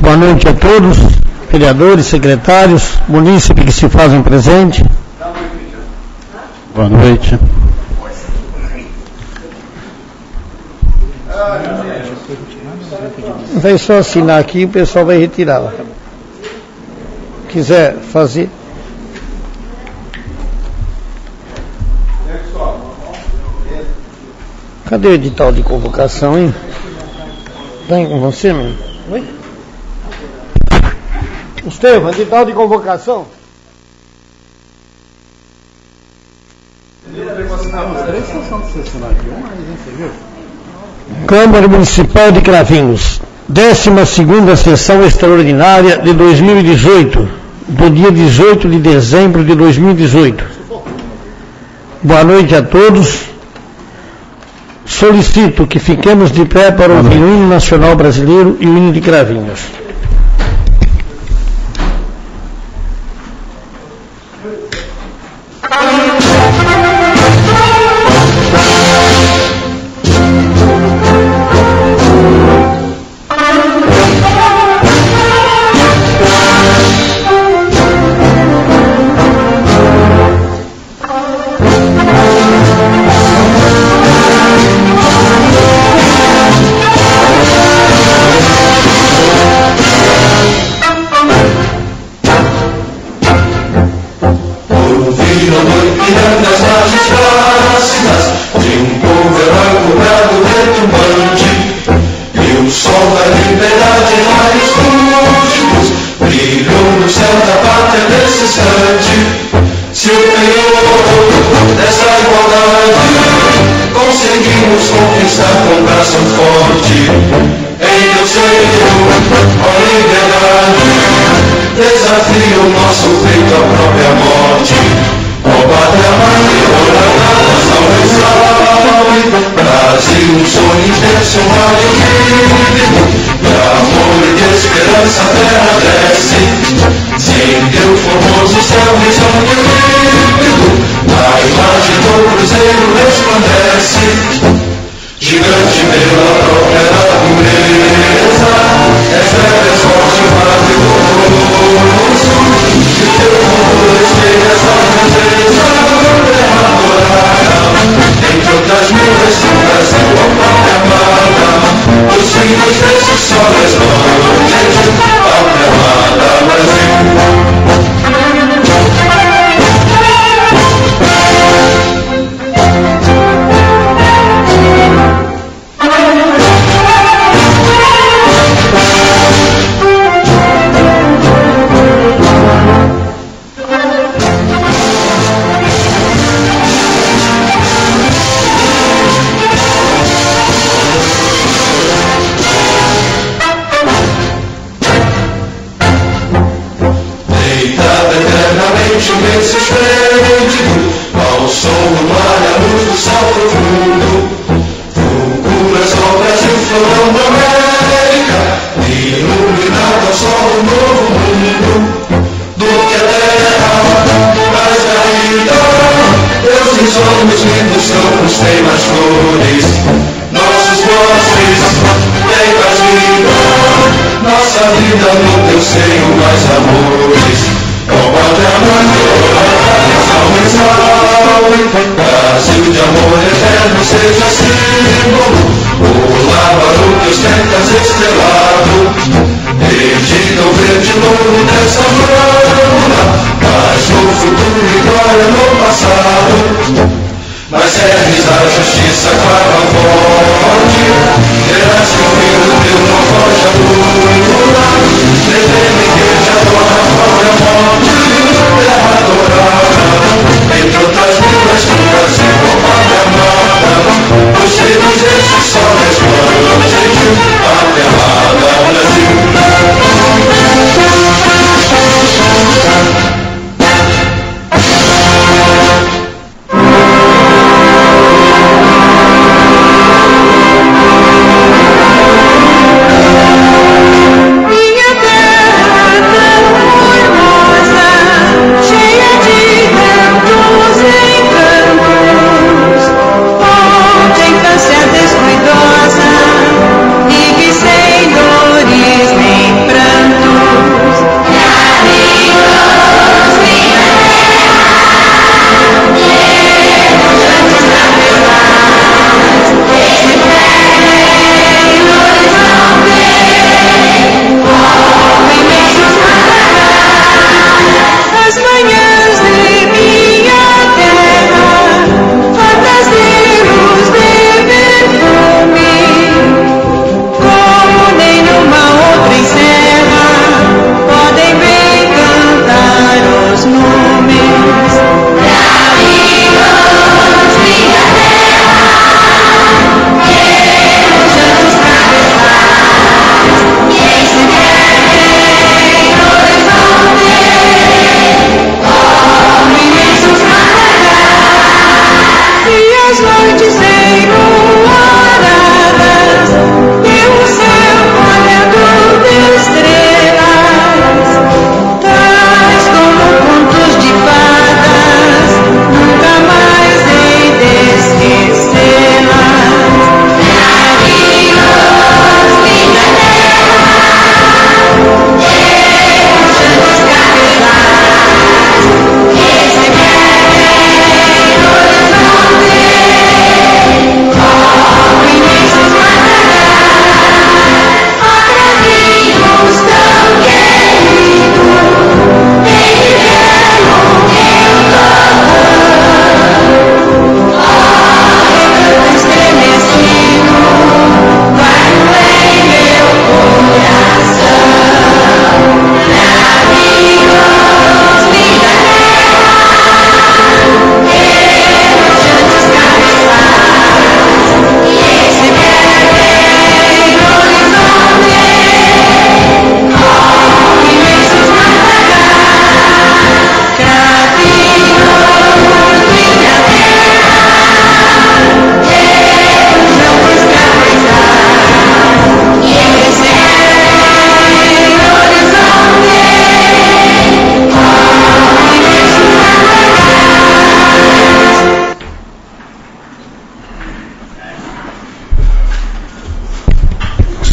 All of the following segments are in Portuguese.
Boa noite a todos, vereadores, secretários, munícipes que se fazem presente. Boa noite. Vai só assinar aqui e o pessoal vai retirá-la. Quiser fazer. Cadê o edital de convocação, hein? Tem com você mesmo? Oi? Estevam, edital de convocação? Câmara Municipal de Cravinhos, 12ª sessão extraordinária de 2018, do dia 18 de dezembro de 2018. Boa noite a todos. Solicito que fiquemos de pé para ouvir o hino nacional brasileiro e o hino de Cravinhos.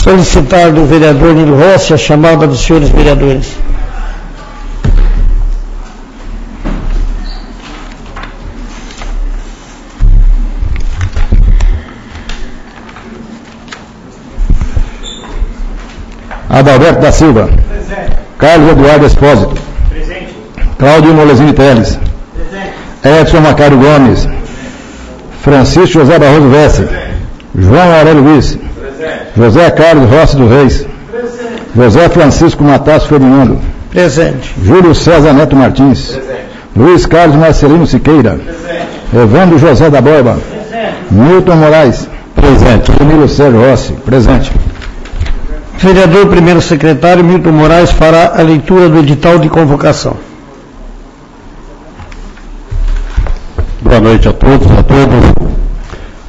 solicitar do vereador Nilo Rossi a chamada dos senhores vereadores. Adalberto da Silva. Presente. Carlos Eduardo Espósito. Presente. Cláudio Molesini Teles. Presente. Edson Macário Gomes. Francisco José Barroso Vessi. João Aurélio Luiz. Presente. José Carlos Rossi do Reis. Presente. José Francisco Matácio Ferdinando. Presente. Júlio César Neto Martins. Presente. Luiz Carlos Marcelino Siqueira. Presente. Evandro José da Borba. Presente. Milton Moraes. Presente. Emílio Sérgio Rossi. Presente. Vereador primeiro secretário Milton Moraes fará a leitura do edital de convocação. Boa noite a todos, a todas.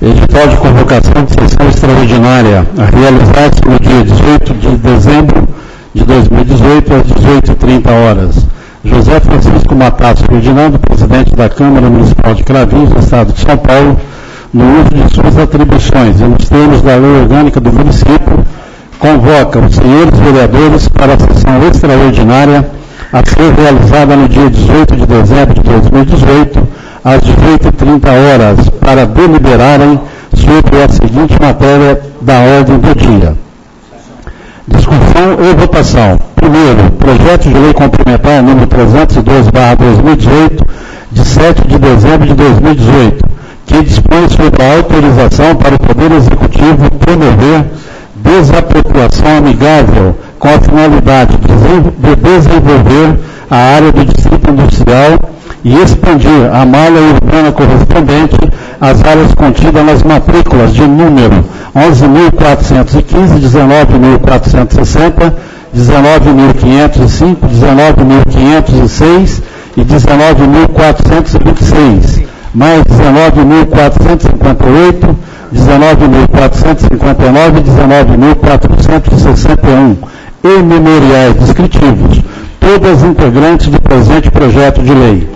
Edital de convocação de sessão extraordinária a realizar-se no dia 18 de dezembro de 2018 às 18h30. José Francisco Matácio Ferdinando, presidente da Câmara Municipal de Cravinhos, do Estado de São Paulo, no uso de suas atribuições e nos termos da Lei Orgânica do Município, convoca os senhores vereadores para a sessão extraordinária a ser realizada no dia 18 de dezembro de 2018, às 18h30, para deliberarem sobre a seguinte matéria da ordem do dia. Discussão e votação. Primeiro, projeto de lei complementar número 312/2018, de 7 de dezembro de 2018, que dispõe sobre a autorização para o Poder Executivo promover desapropriação amigável com a finalidade de desenvolver a área do Distrito Industrial e expandir a malha urbana correspondente às áreas contidas nas matrículas de número 11.415, 19.460, 19.505, 19.506 e 19.426, mais 19.458, 19.459 e 19.461, e memoriais descritivos, todas integrantes do presente projeto de lei.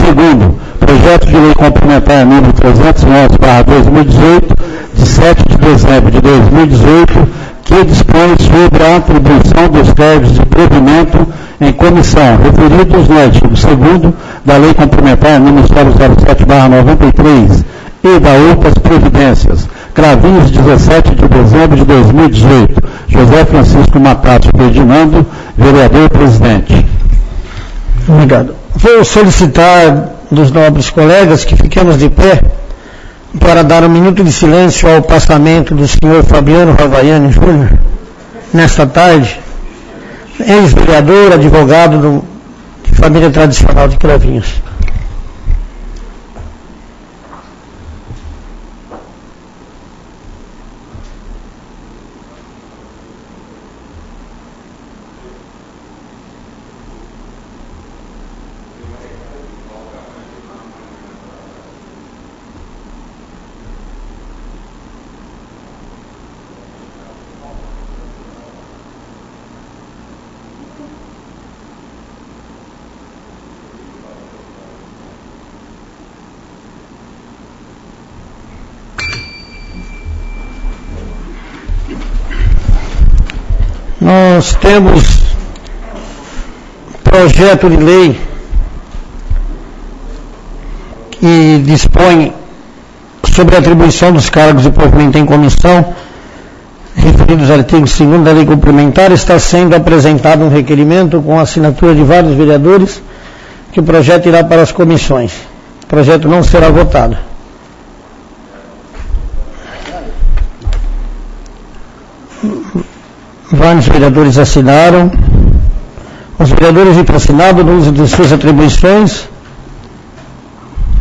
Segundo, projeto de lei complementar número 311/2018, de 7 de dezembro de 2018, que dispõe sobre a atribuição dos cargos de provimento em comissão, referidos no artigo 2º da Lei Complementar número 007/93, e da outras providências. Cravinhos, 17 de dezembro de 2018. José Francisco Matácio Ferdinando, vereador presidente. Obrigado. Vou solicitar dos nobres colegas que fiquemos de pé para dar um minuto de silêncio ao passamento do senhor Fabiano Ravaiani Júnior, nesta tarde, ex-vereador, advogado de família tradicional de Cravinhos. Nós temos projeto de lei que dispõe sobre a atribuição dos cargos de provimento em comissão, referidos ao artigo 2º da lei complementar. Está sendo apresentado um requerimento com a assinatura de vários vereadores, que o projeto irá para as comissões. O projeto não será votado. Vários vereadores assinaram. Os vereadores assinados no uso de suas atribuições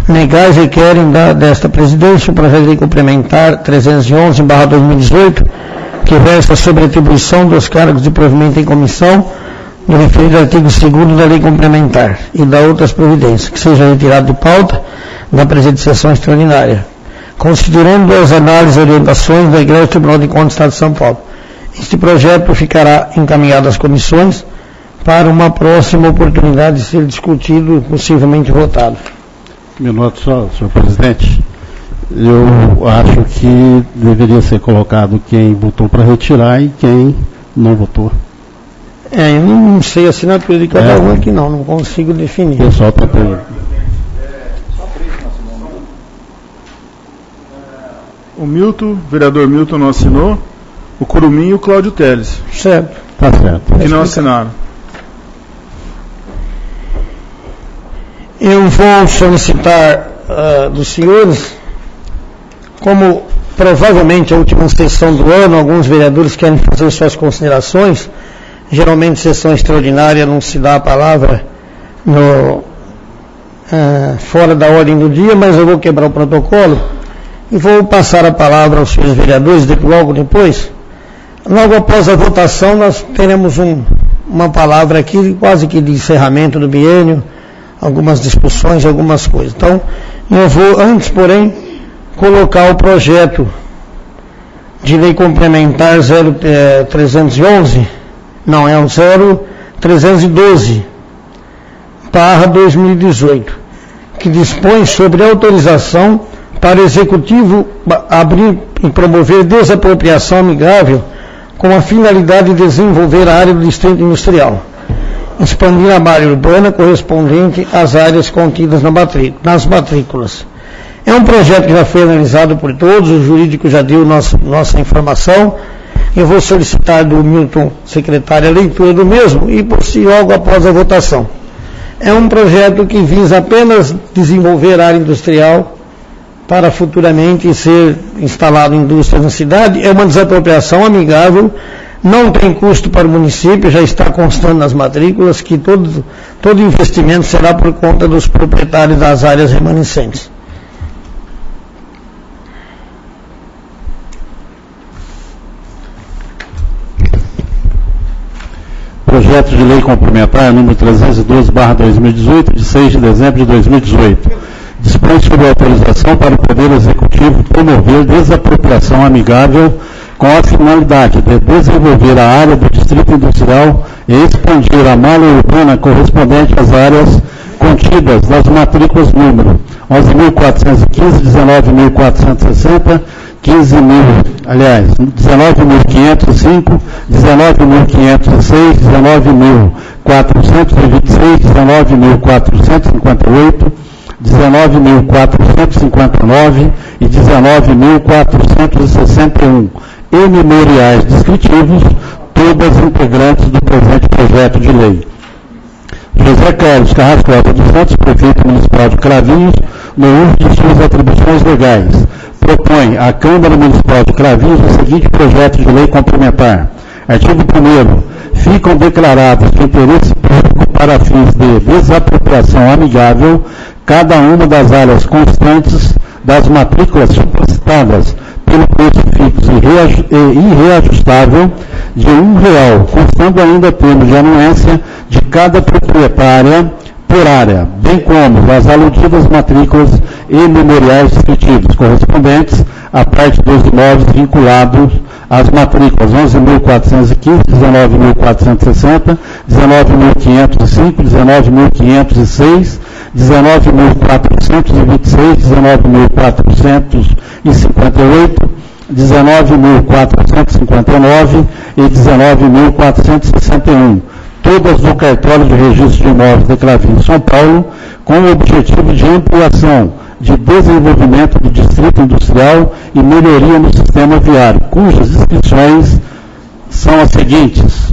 legais requerem desta presidência o projeto de lei complementar 311/2018, que versa sobre a atribuição dos cargos de provimento em comissão, no referido ao artigo 2º da lei complementar e da outras providências, que seja retirado de pauta da presente sessão extraordinária, considerando as análises e orientações da Igreja do Tribunal de Contas do Estado de São Paulo. Este projeto ficará encaminhado às comissões para uma próxima oportunidade de ser discutido e possivelmente votado. Um minuto só, senhor presidente. eu acho que deveria ser colocado quem votou para retirar e quem não votou. Eu não sei a assinatura de cada um aqui não consigo definir. O pessoal está pedindo. O vereador Milton não assinou, o Curumim e o Cláudio Teles. Certo. Tá certo. Que não assinaram. Eu vou solicitar dos senhores, como provavelmente a última sessão do ano, alguns vereadores querem fazer suas considerações. Geralmente, sessão extraordinária não se dá a palavra fora da ordem do dia, mas eu vou quebrar o protocolo e vou passar a palavra aos senhores vereadores logo depois. Logo após a votação, nós teremos uma palavra aqui, quase que de encerramento do biênio, algumas discussões, algumas coisas. Então, eu vou, antes, porém, colocar o projeto de lei complementar 0311, não, é o 0312/2018, que dispõe sobre autorização para o Executivo abrir e promover desapropriação amigável com a finalidade de desenvolver a área do Distrito Industrial, expandir a malha urbana correspondente às áreas contidas nas matrículas. É um projeto que já foi analisado por todos, o jurídico já deu nossa informação. Eu vou solicitar do Milton, secretário, a leitura do mesmo e por si logo após a votação. É um projeto que visa apenas desenvolver a área industrial para futuramente ser instalado indústrias na cidade. É uma desapropriação amigável, não tem custo para o município, já está constando nas matrículas que todo investimento será por conta dos proprietários das áreas remanescentes. Projeto de lei complementar número 312/2018, de 6 de dezembro de 2018. Dispõe sobre a autorização para o Poder Executivo promover desapropriação amigável com a finalidade de desenvolver a área do Distrito Industrial e expandir a malha urbana correspondente às áreas contidas nas matrículas número 11.415, 19.460, 19.505, 19.506, 19.426, 19.458, 19.459 e 19.461, e memoriais descritivos, todas integrantes do presente projeto de lei. José Carlos Carrascosa dos Santos, prefeito municipal de Cravinhos, no uso de suas atribuições legais, propõe à Câmara Municipal de Cravinhos o seguinte projeto de lei complementar. Artigo 1º. Ficam declaradas de interesse público para fins de desapropriação amigável cada uma das áreas constantes das matrículas supracitadas pelo preço fixo e reajustável de R$1, constando ainda termos de anuência de cada proprietária por área, bem como as aludidas matrículas e memoriais descritivos, correspondentes à parte dos imóveis vinculados às matrículas 11.415, 19.460, 19.505, 19.506, 19.426, 19.458, 19.459 e 19.461, todas do cartório de registro de imóveis de Cravinhos, São Paulo, com o objetivo de ampliação, de desenvolvimento do Distrito Industrial e melhoria no sistema viário, cujas inscrições são as seguintes.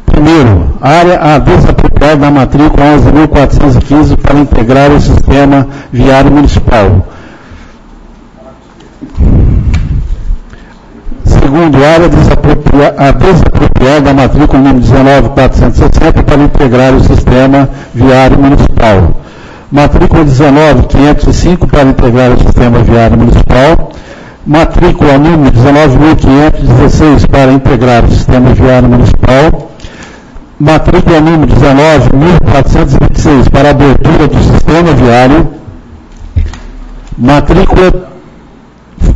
Primeiro, área a desapropriar da matrícula 11.415 para integrar o sistema viário municipal. Segundo, área a desapropriar da matrícula número 19.460 para integrar o sistema viário municipal. Matrícula 19.505 para integrar o sistema viário municipal. Matrícula número 19.516 para integrar o sistema viário municipal. Matrícula número 19.426 para abertura do sistema viário. Matrícula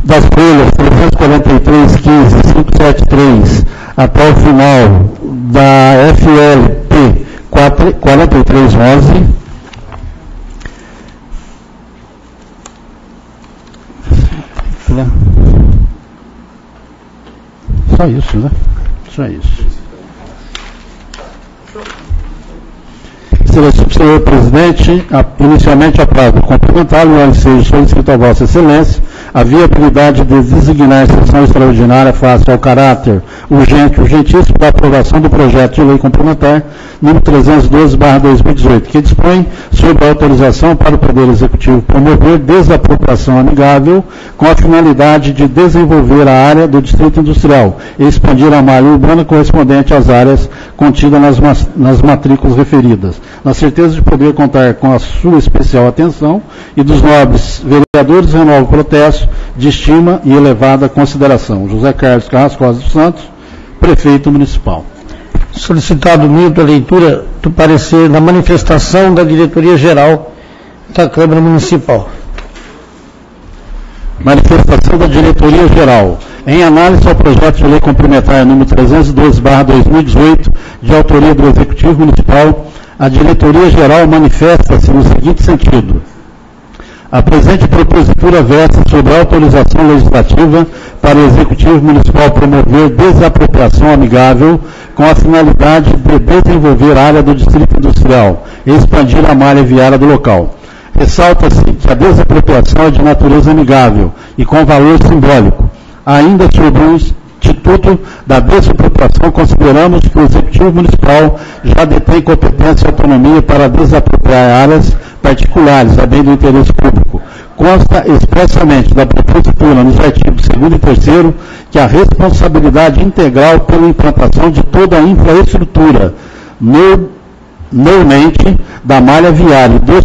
das folhas 343.15.573 até o final da FLP 4311. Só isso, né? Só isso. Senhor Presidente, inicialmente apraz cumprimentá-lo e ensejo solicito a Vossa Excelência a viabilidade de designar sessão extraordinária face ao caráter urgentíssimo da aprovação do projeto de lei complementar número 312/2018, que dispõe sobre a autorização para o Poder Executivo promover desapropriação amigável com a finalidade de desenvolver a área do Distrito Industrial e expandir a malha urbana correspondente às áreas contidas nas matrículas referidas. Na certeza de poder contar com a sua especial atenção e dos nobres vereadores, renovo o protesto de estima e elevada consideração. José Carlos Carrascosa dos Santos, Prefeito Municipal. Solicitado, Milton, a leitura do parecer da manifestação da Diretoria-Geral da Câmara Municipal. Manifestação da Diretoria-Geral. Em análise ao projeto de lei complementar número 312/2018, de autoria do Executivo Municipal, a Diretoria-Geral manifesta-se no seguinte sentido. A presente propositura versa sobre a autorização legislativa para o Executivo Municipal promover desapropriação amigável com a finalidade de desenvolver a área do Distrito Industrial e expandir a malha viária do local. Ressalta-se que a desapropriação é de natureza amigável e com valor simbólico. Ainda sobre o Instituto da Desapropriação, consideramos que o Executivo Municipal já detém competência e autonomia para desapropriar áreas particulares, a bem do interesse público. Consta expressamente da propositura nos artigos 2º e 3º que a responsabilidade integral pela implantação de toda a infraestrutura, normalmente da malha viária, dos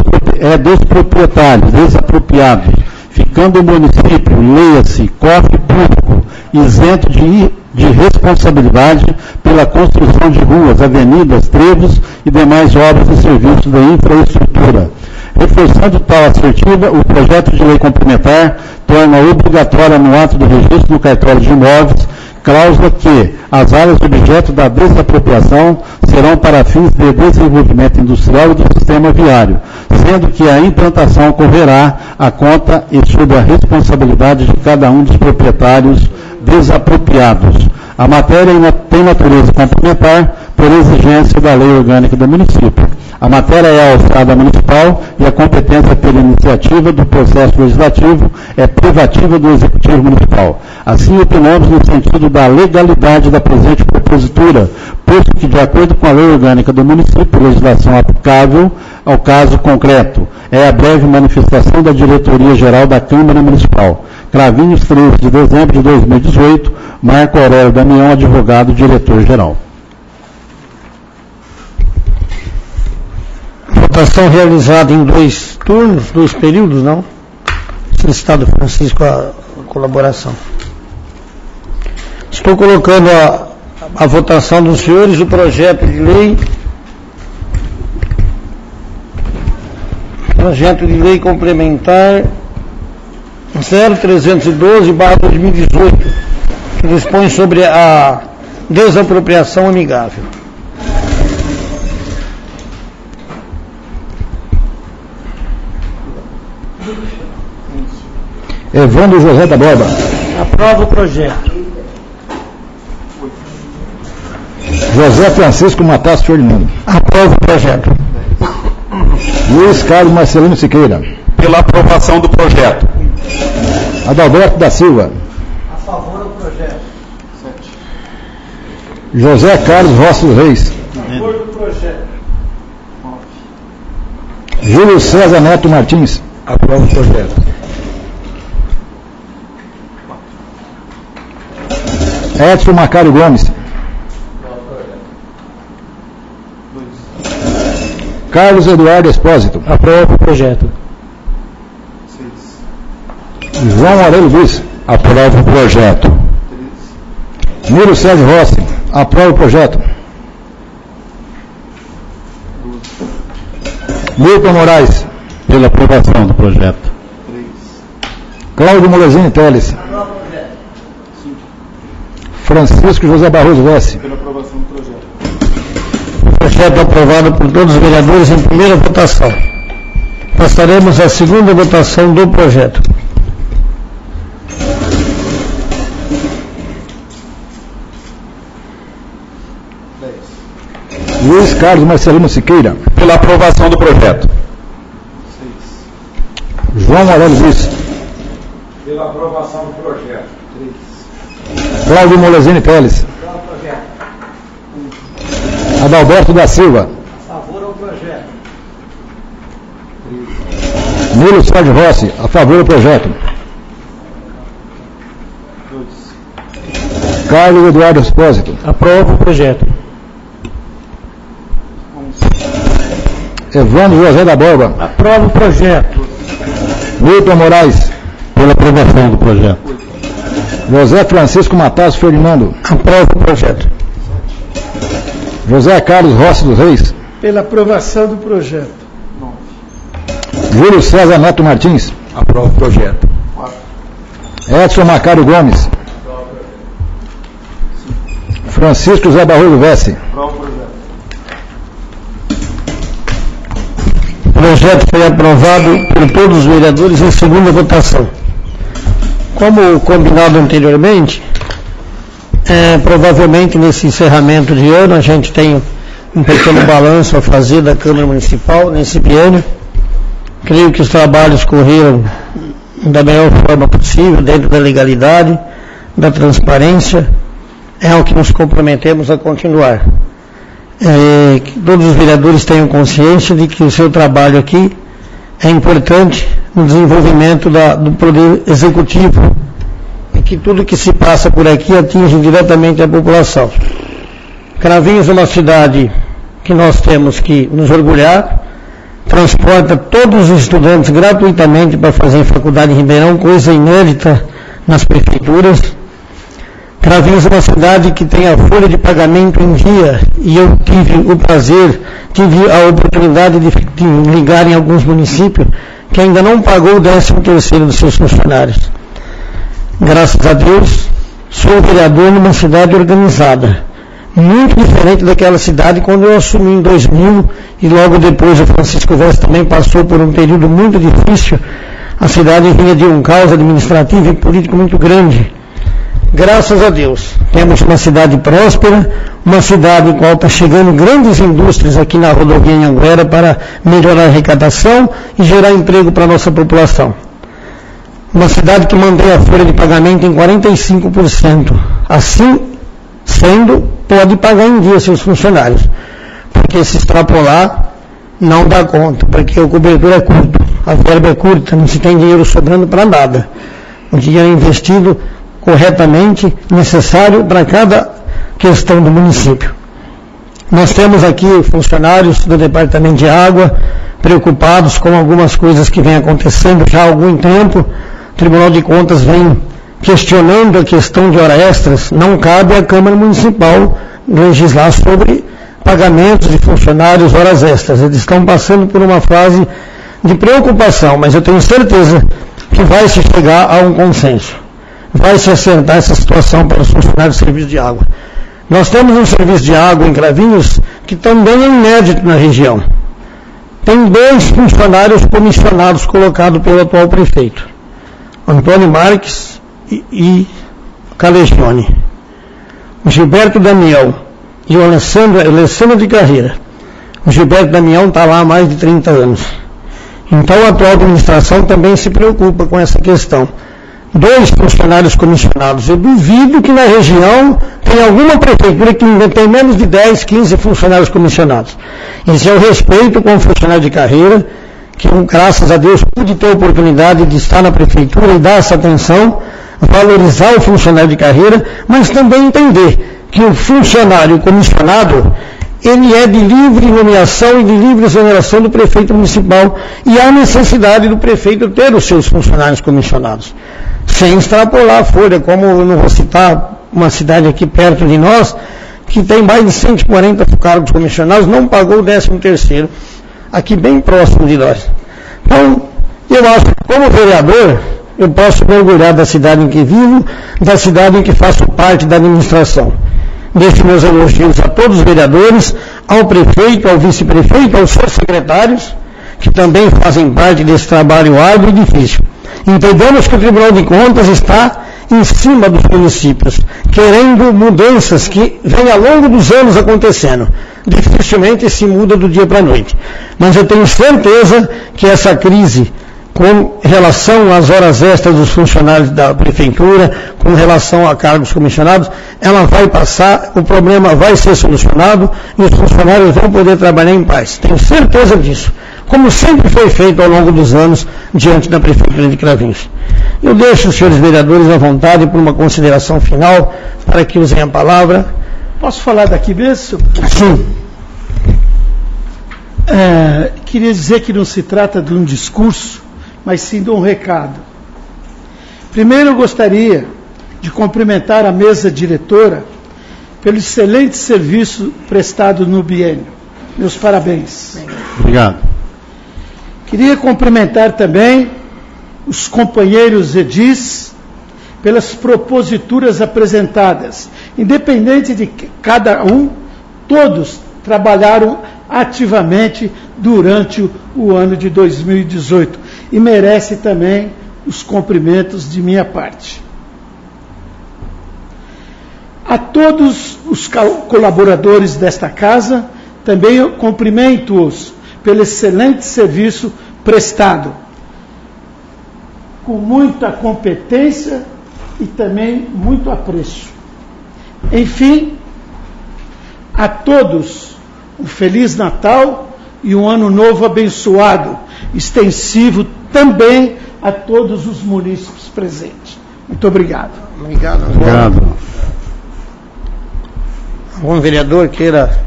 proprietários desapropriados, ficando o município, leia-se, cofre público, isento de responsabilidade pela construção de ruas, avenidas, trevos e demais obras e serviços da infraestrutura. Reforçando tal assertiva, o projeto de lei complementar torna obrigatória no ato do registro no cartório de imóveis cláusula que as áreas objeto da desapropriação serão para fins de desenvolvimento industrial e do sistema viário, sendo que a implantação ocorrerá à conta e sob a responsabilidade de cada um dos proprietários desapropriados. A matéria tem natureza complementar por exigência da lei orgânica do município. A matéria é a alçada municipal e a competência pela iniciativa do processo legislativo é privativa do Executivo Municipal. Assim, opinamos no sentido da legalidade da presente propositura, posto que, de acordo com a lei orgânica do município, legislação aplicável ao caso concreto, é a breve manifestação da Diretoria-Geral da Câmara Municipal. Cravinhos, 13 de dezembro de 2018, Marco Aurélio Damião, advogado, diretor-geral. Votação realizada em 2 turnos, 2 períodos, não? Solicitado Francisco a colaboração. Estou colocando a votação dos senhores o projeto de lei. Projeto de lei complementar 0312/2018, que dispõe sobre a desapropriação amigável. Evandro José da Borba. Aprova o projeto. José Francisco Matassi Ferdinando. Aprova o projeto. Luiz Carlos Marcelino Siqueira. Pela aprovação do projeto. Adalberto da Silva. A favor do projeto. José Carlos Rossi Reis. A favor do projeto. Júlio César Neto Martins. Aprova o projeto. Edson Macário Gomes. Carlos Eduardo Espósito. Aprova o projeto. João Aurélio Luiz. Aprova o projeto. Miro Sérgio Rossi. Aprova o projeto. Milton Moraes. Pela aprovação do projeto. Cláudio Molesini Teles. Francisco José Barroso Vessi. Pela aprovação do projeto. Projeto aprovado por todos os vereadores em primeira votação. Passaremos à segunda votação do projeto. Luiz Carlos Marcelino Siqueira. Pela aprovação do projeto. João Aurélio Luiz. Pela aprovação do projeto. Cláudio Molesini Teles. Adalberto da Silva. A favor ao projeto. Nilo Sérgio Rossi. A favor do projeto. Carlos Eduardo Espósito. Aprova o projeto. Evandro José da Borba. Aprova o projeto. Milton Moraes. Pela aprovação do projeto. José Francisco Matasso Ferdinando. Aprova o projeto. José Carlos Rossi dos Reis. Pela aprovação do projeto. Júlio César Neto Martins. Aprova o projeto. Edson Macário Gomes. Francisco José Barroso Vessi. O projeto foi aprovado por todos os vereadores em segunda votação. Como combinado anteriormente, provavelmente nesse encerramento de ano a gente tem um pequeno balanço a fazer da Câmara Municipal nesse biênio. Creio que os trabalhos correram da melhor forma possível, dentro da legalidade, da transparência. É o que nos comprometemos a continuar. Que todos os vereadores tenham consciência de que o seu trabalho aqui é importante no desenvolvimento do Poder Executivo e que tudo que se passa por aqui atinge diretamente a população. Cravinhos é uma cidade que nós temos que nos orgulhar, transporta todos os estudantes gratuitamente para fazer faculdade em Ribeirão, coisa inédita nas prefeituras. Cravinhos é uma cidade que tem a folha de pagamento em dia, e eu tive a oportunidade de ligar em alguns municípios que ainda não pagou o 13º dos seus funcionários. Graças a Deus, sou vereador numa cidade organizada, muito diferente daquela cidade quando eu assumi em 2000, e logo depois o Francisco Vessi também passou por um período muito difícil. A cidade vinha de um caos administrativo e político muito grande. Graças a Deus, temos uma cidade próspera, uma cidade em qual está chegando grandes indústrias aqui na rodovia Anhanguera para melhorar a arrecadação e gerar emprego para a nossa população. Uma cidade que mantém a folha de pagamento em 45%. Assim sendo, pode pagar em dia seus funcionários, porque se extrapolar, não dá conta, porque o cobertor é curto, a verba é curta, não se tem dinheiro sobrando para nada. O dinheiro é investido corretamente, necessário para cada questão do município. Nós temos aqui funcionários do Departamento de Água preocupados com algumas coisas que vem acontecendo já há algum tempo. O Tribunal de Contas vem questionando a questão de horas extras. Não cabe à Câmara Municipal legislar sobre pagamentos de funcionários, horas extras. Eles estão passando por uma fase de preocupação, mas eu tenho certeza que vai se chegar a um consenso. Vai se acertar essa situação para os funcionários do serviço de água. Nós temos um serviço de água em Cravinhos que também é inédito na região. Tem 2 funcionários comissionados colocados pelo atual prefeito, Antônio Marques e Calegione. O Gilberto Damião e o Alessandro de Carreira. O Gilberto Damião está lá há mais de 30 anos. Então a atual administração também se preocupa com essa questão. 2 funcionários comissionados. Eu duvido que na região tenha alguma prefeitura que tem menos de 10, 15 funcionários comissionados. Esse é o respeito com o funcionário de carreira, que graças a Deus pude ter a oportunidade de estar na prefeitura e dar essa atenção, valorizar o funcionário de carreira, mas também entender que o funcionário comissionado, ele é de livre nomeação e de livre exoneração do prefeito municipal, e há necessidade do prefeito ter os seus funcionários comissionados, sem extrapolar a folha, como eu não vou citar uma cidade aqui perto de nós, que tem mais de 140 cargos comissionados, não pagou o 13º, aqui bem próximo de nós. Então, eu acho que como vereador, eu posso me orgulhar da cidade em que vivo, da cidade em que faço parte da administração. Deixo meus elogios a todos os vereadores, ao prefeito, ao vice-prefeito, aos seus secretários, que também fazem parte desse trabalho árduo e difícil. Entendemos que o Tribunal de Contas está em cima dos municípios, querendo mudanças que vêm ao longo dos anos acontecendo. Dificilmente se muda do dia para a noite. Mas eu tenho certeza que essa crise, com relação às horas extras dos funcionários da prefeitura, com relação a cargos comissionados, ela vai passar, o problema vai ser solucionado e os funcionários vão poder trabalhar em paz. Tenho certeza disso, como sempre foi feito ao longo dos anos diante da prefeitura de Cravinhos. Eu deixo os senhores vereadores à vontade por uma consideração final, para que usem a palavra. Posso falar daqui mesmo? Sim. Queria dizer que não se trata de um discurso, mas sim de um recado. Primeiro, eu gostaria de cumprimentar a mesa diretora pelo excelente serviço prestado no biênio. Meus parabéns. Obrigado. Queria cumprimentar também os companheiros edis pelas proposituras apresentadas. Independente de cada um, todos trabalharam ativamente durante o ano de 2018 e merece também os cumprimentos de minha parte. A todos os colaboradores desta casa, também eu cumprimento-os pelo excelente serviço prestado, com muita competência e também muito apreço. Enfim, a todos um Feliz Natal e um Ano Novo abençoado, extensivo também a todos os munícipes presentes. Muito obrigado. Obrigado. Algum vereador queira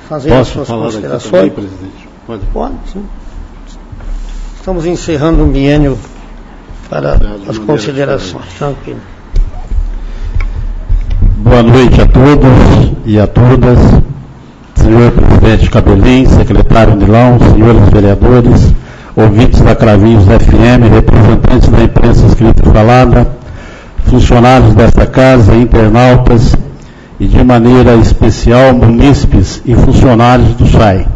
fazer as suas considerações? Também, presidente? Pode, sim. Estamos encerrando um biênio para as considerações. Tranquilo. Boa noite a todos e a todas. Senhor presidente Cabelim, secretário Nilão, senhores vereadores, ouvintes da Cravinhos FM, representantes da imprensa escrita e falada, funcionários desta casa, internautas e, de maneira especial, munícipes e funcionários do SAI.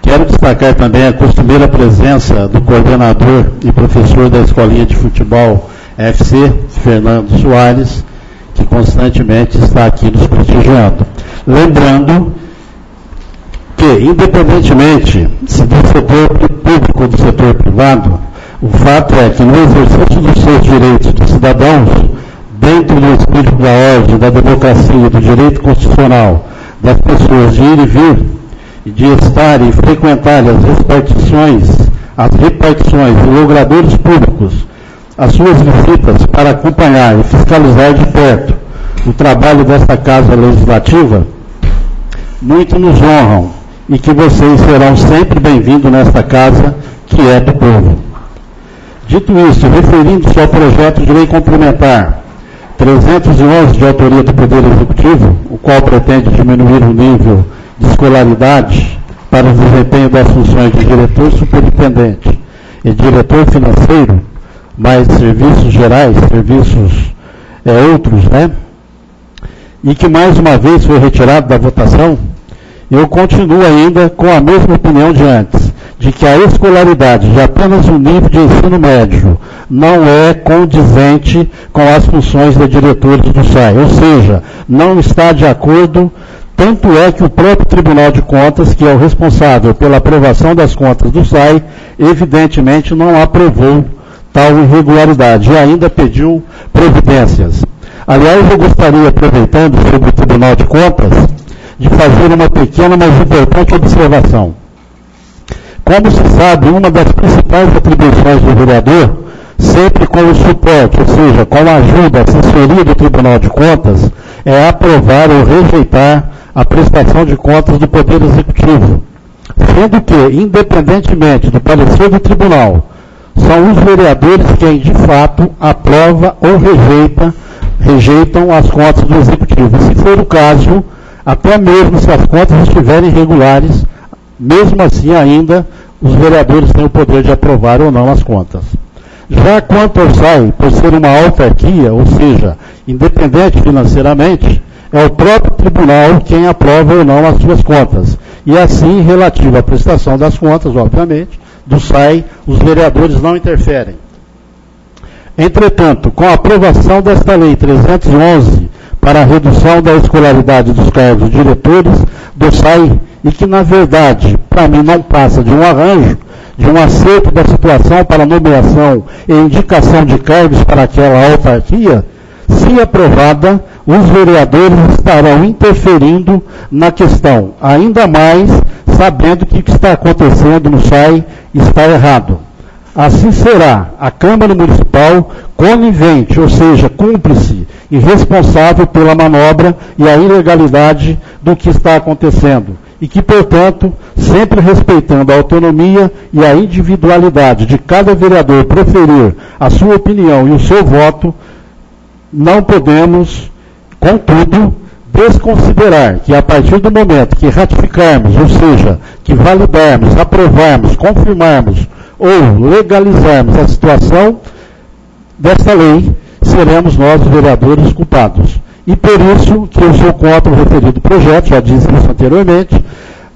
Quero destacar também a costumeira presença do coordenador e professor da Escolinha de Futebol FC, Fernando Soares, que constantemente está aqui nos prestigiando. Lembrando que, independentemente se do setor público ou do setor privado, o fato é que no exercício dos seus direitos dos cidadãos, dentro do espírito da ordem, da democracia, do direito constitucional, das pessoas de ir e vir, e de estar e frequentar as repartições e logradouros públicos, as suas visitas para acompanhar e fiscalizar de perto o trabalho desta Casa Legislativa, muito nos honram e que vocês serão sempre bem-vindos nesta casa que é do povo. Dito isso, referindo-se ao projeto de lei complementar 311 de autoria do Poder Executivo, o qual pretende diminuir o nível de escolaridade para o desempenho das funções de diretor superintendente e diretor financeiro, mais serviços gerais, serviços outros, e que mais uma vez foi retirado da votação, eu continuo ainda com a mesma opinião de antes, de que a escolaridade de apenas um nível de ensino médio não é condizente com as funções de diretores do SAI, ou seja, não está de acordo. Tanto é que o próprio Tribunal de Contas, que é o responsável pela aprovação das contas do SAI, evidentemente não aprovou tal irregularidade e ainda pediu providências. Aliás, eu gostaria, aproveitando sobre o Tribunal de Contas, de fazer uma pequena, mas importante observação. Como se sabe, uma das principais atribuições do vereador, sempre com o suporte, ou seja, com a ajuda, a assessoria do Tribunal de Contas, é aprovar ou rejeitar a prestação de contas do Poder Executivo, sendo que, independentemente do parecer do Tribunal, são os vereadores quem, de fato, aprova ou rejeitam as contas do Executivo. Se for o caso, até mesmo se as contas estiverem irregulares, mesmo assim ainda, os vereadores têm o poder de aprovar ou não as contas. Já quanto ao SAI, por ser uma autarquia, ou seja, independente financeiramente, é o próprio tribunal quem aprova ou não as suas contas. E assim, relativo à prestação das contas, obviamente, do SAI, os vereadores não interferem. Entretanto, com a aprovação desta Lei 311 para a redução da escolaridade dos cargos diretores do SAI, e que, na verdade, para mim não passa de um arranjo, de um acerto da situação para nomeação e indicação de cargos para aquela autarquia, se aprovada, os vereadores estarão interferindo na questão, ainda mais sabendo que o que está acontecendo no SAI está errado. Assim será a Câmara Municipal conivente, ou seja, cúmplice e responsável pela manobra e a ilegalidade do que está acontecendo. E que, portanto, sempre respeitando a autonomia e a individualidade de cada vereador proferir a sua opinião e o seu voto, não podemos, contudo, desconsiderar que a partir do momento que ratificarmos, ou seja, que validarmos, aprovarmos, confirmarmos ou legalizarmos a situação desta lei, seremos nós, os vereadores, culpados. E por isso que eu sou contra o referido projeto, já disse isso anteriormente.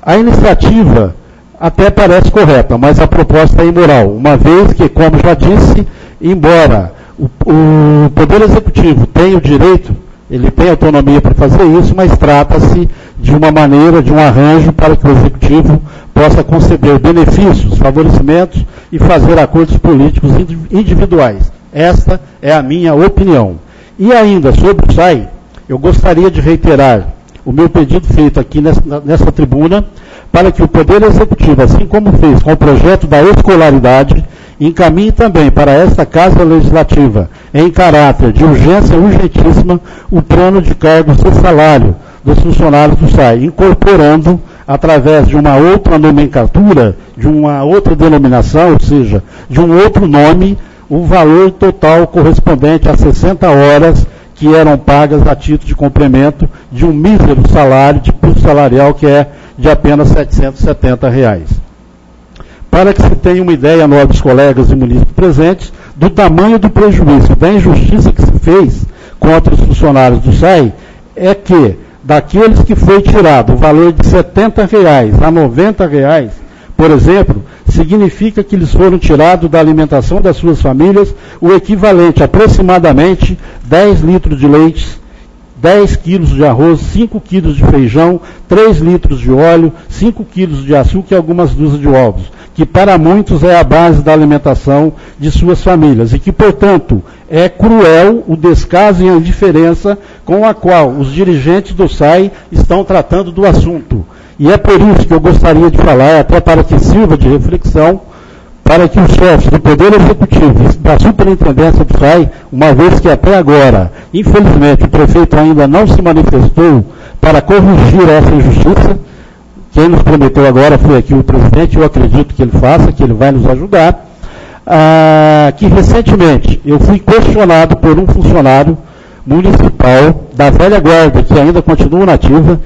A iniciativa até parece correta, mas a proposta é imoral, uma vez que, como já disse, embora o Poder Executivo tenha o direito, ele tem autonomia para fazer isso, mas trata-se de uma maneira, de um arranjo para que o Executivo possa conceber benefícios, favorecimentos e fazer acordos políticos individuais. Esta é a minha opinião. E ainda sobre o SAI, eu gostaria de reiterar o meu pedido feito aqui nessa tribuna, para que o Poder Executivo, assim como fez com o projeto da escolaridade, encaminhe também para esta Casa Legislativa, em caráter de urgência urgentíssima, o plano de cargos e salário dos funcionários do SAI, incorporando, através de uma outra nomenclatura, de uma outra denominação, ou seja, de um outro nome, o valor total correspondente a 60 horas que eram pagas a título de complemento de um mísero salário, de piso salarial que é de apenas R$ 770. Para que se tenha uma ideia, nobres colegas e munícipes presentes, do tamanho do prejuízo, da injustiça que se fez contra os funcionários do SAI, é que, daqueles que foi tirado o valor de R$ 70 a R$ 90, por exemplo, significa que eles foram tirados da alimentação das suas famílias o equivalente a aproximadamente 10 litros de leite, 10 quilos de arroz, 5 quilos de feijão, 3 litros de óleo, 5 quilos de açúcar e algumas dúzias de ovos, que para muitos é a base da alimentação de suas famílias e que, portanto, é cruel o descaso e a indiferença com a qual os dirigentes do SAI estão tratando do assunto. E é por isso que eu gostaria de falar, até para que sirva de reflexão, para que os chefes do Poder Executivo e da Superintendência do SAI, uma vez que até agora, infelizmente, o prefeito ainda não se manifestou para corrigir essa injustiça, quem nos prometeu agora foi aqui o presidente, eu acredito que ele faça, que ele vai nos ajudar, que recentemente eu fui questionado por um funcionário municipal da velha guarda, que ainda continua nativa,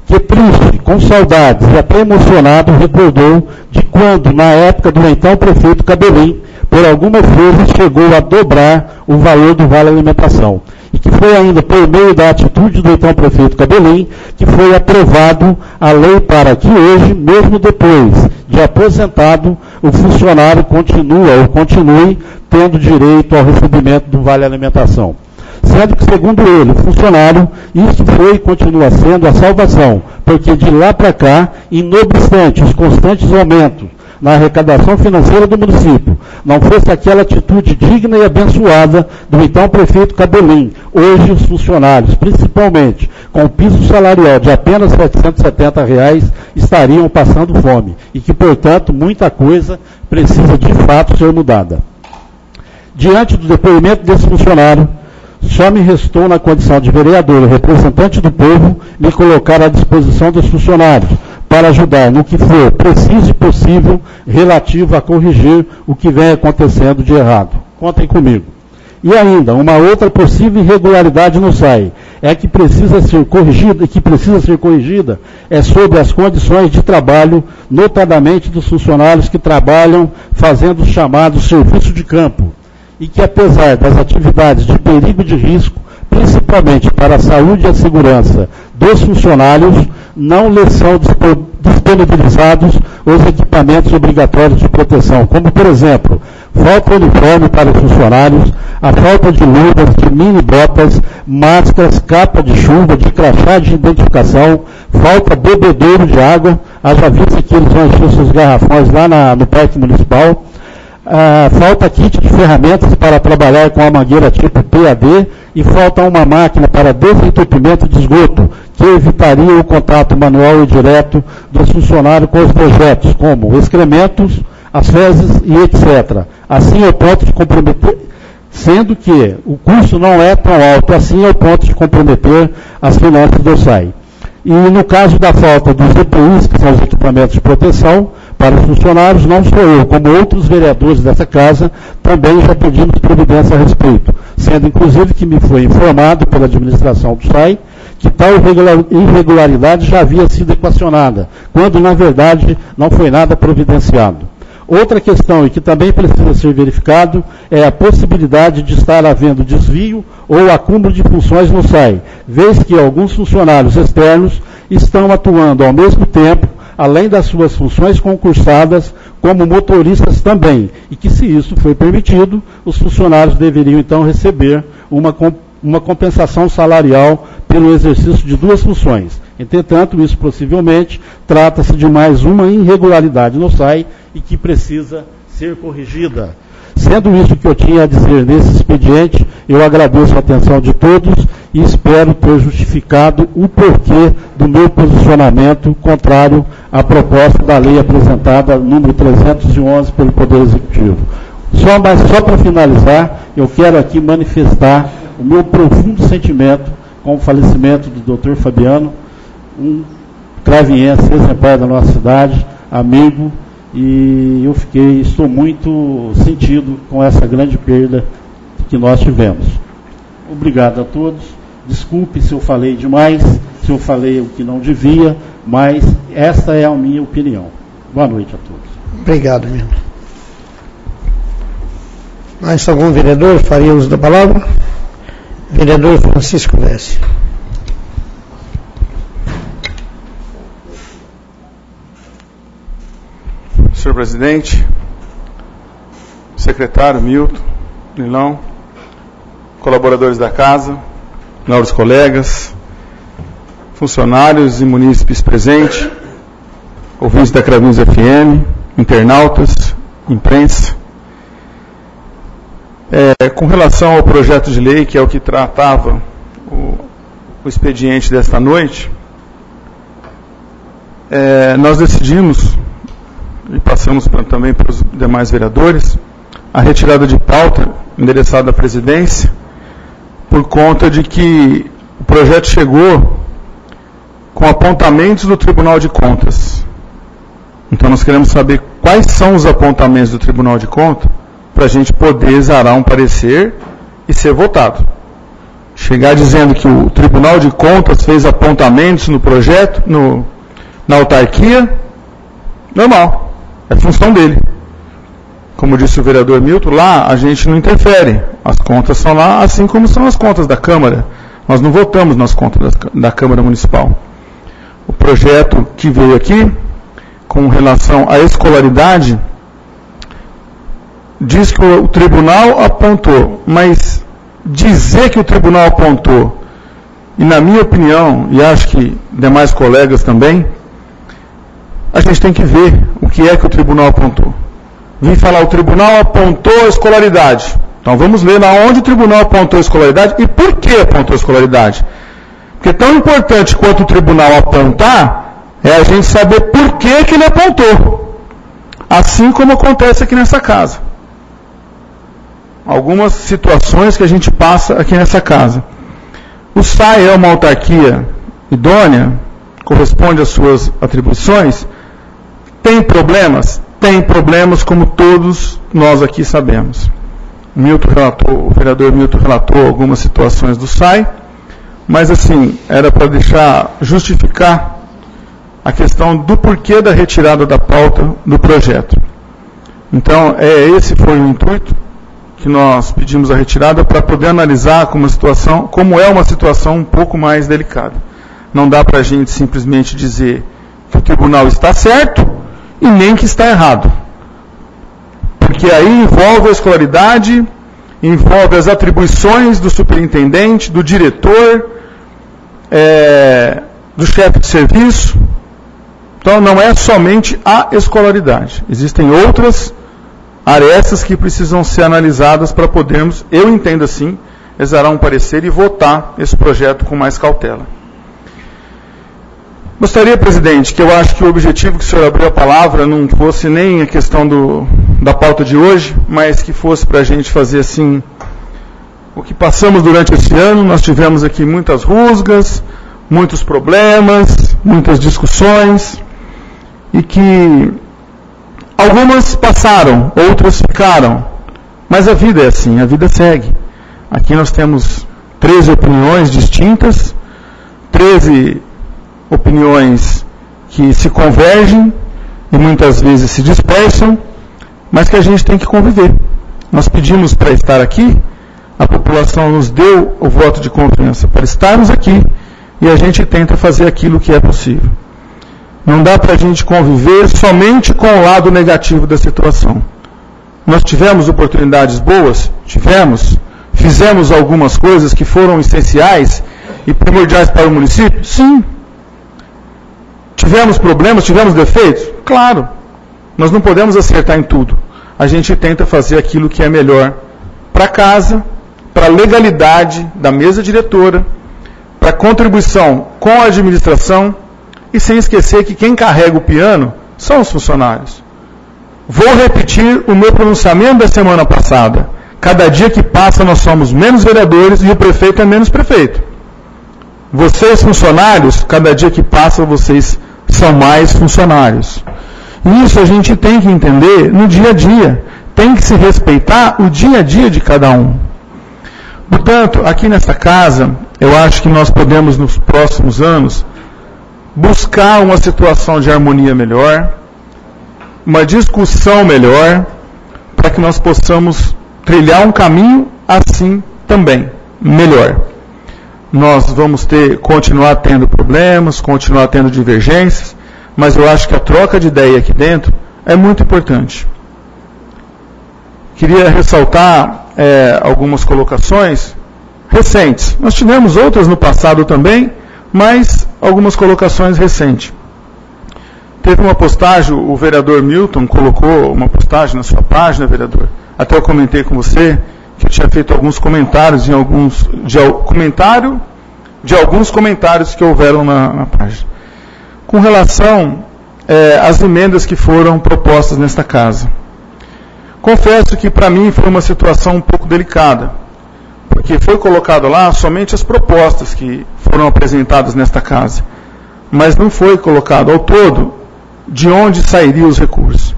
que triste, com saudades e até emocionado, recordou de quando, na época do então prefeito Cabelim, por algumas vezes chegou a dobrar o valor do Vale Alimentação. E que foi ainda por meio da atitude do então prefeito Cabelim, que foi aprovado a lei para que hoje, mesmo depois de aposentado, o funcionário continue tendo direito ao recebimento do Vale Alimentação. Sendo que, segundo ele, o funcionário, isso foi e continua sendo a salvação, porque de lá para cá, e não obstante os constantes aumentos na arrecadação financeira do município, não fosse aquela atitude digna e abençoada do então prefeito Cabelim, hoje os funcionários, principalmente com o piso salarial de apenas R$ 770, estariam passando fome, e que, portanto, muita coisa precisa de fato ser mudada. Diante do depoimento desse funcionário, só me restou, na condição de vereador e representante do povo, me colocar à disposição dos funcionários para ajudar no que for preciso e possível relativo a corrigir o que vem acontecendo de errado. Contem comigo. E ainda, uma outra possível irregularidade no SAI é que precisa ser corrigida é sobre as condições de trabalho, notadamente dos funcionários que trabalham fazendo os chamados serviço de campo, e que, apesar das atividades de perigo e de risco, principalmente para a saúde e a segurança dos funcionários, não lhes são disponibilizados os equipamentos obrigatórios de proteção, como, por exemplo, falta uniforme para os funcionários, a falta de luvas, de mini botas, máscaras, capa de chuva, de crachá de identificação, falta bebedouro de água, haja vista que eles vão encher seus garrafões lá no Parque Municipal, falta kit de ferramentas para trabalhar com a mangueira tipo PAD e falta uma máquina para desentupimento de esgoto, que evitaria o contato manual e direto dos funcionários com os dejetos, como excrementos, as fezes e etc. Assim, ao ponto de comprometer, sendo que o custo não é tão alto assim, ao ponto de comprometer as finanças do SAI. E no caso da falta dos EPIs, que são os equipamentos de proteção, para os funcionários, não sou eu, como outros vereadores dessa casa, também já pedimos providência a respeito, sendo inclusive que me foi informado pela administração do SAI que tal irregularidade já havia sido equacionada, quando na verdade não foi nada providenciado. Outra questão, e que também precisa ser verificado, é a possibilidade de estar havendo desvio ou acúmulo de funções no SAI, vez que alguns funcionários externos estão atuando ao mesmo tempo, além das suas funções concursadas, como motoristas também, e que se isso foi permitido, os funcionários deveriam então receber uma compensação salarial pelo exercício de duas funções. Entretanto, isso possivelmente trata-se de mais uma irregularidade no SAI e que precisa ser corrigida. Sendo isso que eu tinha a dizer nesse expediente, eu agradeço a atenção de todos e espero ter justificado o porquê do meu posicionamento contrário à proposta da lei apresentada, número 311, pelo Poder Executivo. Só para finalizar, eu quero aqui manifestar o meu profundo sentimento com o falecimento do Dr. Fabiano, um cravinhense exemplar da nossa cidade, amigo, e estou muito sentido com essa grande perda que nós tivemos. Obrigado a todos. Desculpe se eu falei demais, se eu falei o que não devia, mas esta é a minha opinião. Boa noite a todos. Obrigado, Mino. Mais algum vereador faria uso da palavra? Vereador Francisco Vessi. Senhor presidente, secretário Milton, Lilão, colaboradores da casa, nobres colegas, funcionários e munícipes presentes, ouvintes da Cravinhos FM, internautas, imprensa. Com relação ao projeto de lei, que é o que tratava o expediente desta noite, nós decidimos, e passamos também para os demais vereadores, a retirada de pauta endereçada à presidência, por conta de que o projeto chegou com apontamentos do Tribunal de Contas. Então nós queremos saber quais são os apontamentos do Tribunal de Contas, para a gente poder exarar um parecer e ser votado. Chegar dizendo que o Tribunal de Contas fez apontamentos no projeto, na autarquia, normal, é função dele. Como disse o vereador Milton, lá a gente não interfere, as contas são lá, assim como são as contas da Câmara. Nós não votamos nas contas da Câmara Municipal. O projeto que veio aqui, com relação à escolaridade, diz que o tribunal apontou, mas dizer que o tribunal apontou, e na minha opinião, e acho que demais colegas também, a gente tem que ver o que é que o tribunal apontou. Vim falar, o tribunal apontou a escolaridade. Então vamos ler lá onde o tribunal apontou a escolaridade e por que apontou a escolaridade. Porque tão importante quanto o tribunal apontar, é a gente saber por que ele apontou. Assim como acontece aqui nessa casa. Algumas situações que a gente passa aqui nessa casa. O SAI é uma autarquia idônea, corresponde às suas atribuições. Tem problemas? Tem problemas, como todos nós aqui sabemos. O vereador Milton relatou algumas situações do SAI, mas assim, era para justificar a questão do porquê da retirada da pauta do projeto. Então, esse foi o intuito, que nós pedimos a retirada para poder analisar como é uma situação um pouco mais delicada. Não dá para a gente simplesmente dizer que o tribunal está certo e nem que está errado. porque aí envolve a escolaridade, envolve as atribuições do superintendente, do diretor, do chefe de serviço. Então não é somente a escolaridade, existem outras arestas que precisam ser analisadas para podermos, eu entendo assim, exarar um parecer e votar esse projeto com mais cautela. Gostaria, presidente, que eu acho que o objetivo que o senhor abriu a palavra não fosse nem a questão da pauta de hoje, mas que fosse para a gente fazer assim, o que passamos durante esse ano. Nós tivemos aqui muitas rusgas, muitos problemas, muitas discussões, e que algumas passaram, outras ficaram, mas a vida é assim, a vida segue. Aqui nós temos 13 opiniões distintas, 13 opiniões que se convergem e muitas vezes se dispersam, mas que a gente tem que conviver. Nós pedimos para estar aqui, a população nos deu o voto de confiança para estarmos aqui e a gente tenta fazer aquilo que é possível. Não dá para a gente conviver somente com o lado negativo da situação. Nós tivemos oportunidades boas? Tivemos. Fizemos algumas coisas que foram essenciais e primordiais para o município? Sim. Tivemos problemas, tivemos defeitos? Claro. Nós não podemos acertar em tudo. A gente tenta fazer aquilo que é melhor para a casa, para a legalidade da mesa diretora, para a contribuição com a administração, e sem esquecer que quem carrega o piano são os funcionários. Vou repetir o meu pronunciamento da semana passada. Cada dia que passa nós somos menos vereadores e o prefeito é menos prefeito. Vocês funcionários, cada dia que passa vocês são mais funcionários. E isso a gente tem que entender no dia a dia. Tem que se respeitar o dia a dia de cada um. Portanto, aqui nessa casa, eu acho que nós podemos nos próximos anos buscar uma situação de harmonia melhor, uma discussão melhor, para que nós possamos trilhar um caminho assim também, melhor. Nós vamos continuar tendo problemas, continuar tendo divergências, mas eu acho que a troca de ideia aqui dentro é muito importante. Queria ressaltar algumas colocações recentes. Nós tivemos outras no passado também, mas algumas colocações recentes. Teve uma postagem, o vereador Milton colocou uma postagem na sua página, vereador. Até eu comentei com você que eu tinha feito alguns comentários de alguns comentários que houveram na página. Com relação às emendas que foram propostas nesta casa. Confesso que para mim foi uma situação um pouco delicada, porque foi colocado lá somente as propostas que foram apresentadas nesta casa, mas não foi colocado ao todo de onde sairiam os recursos.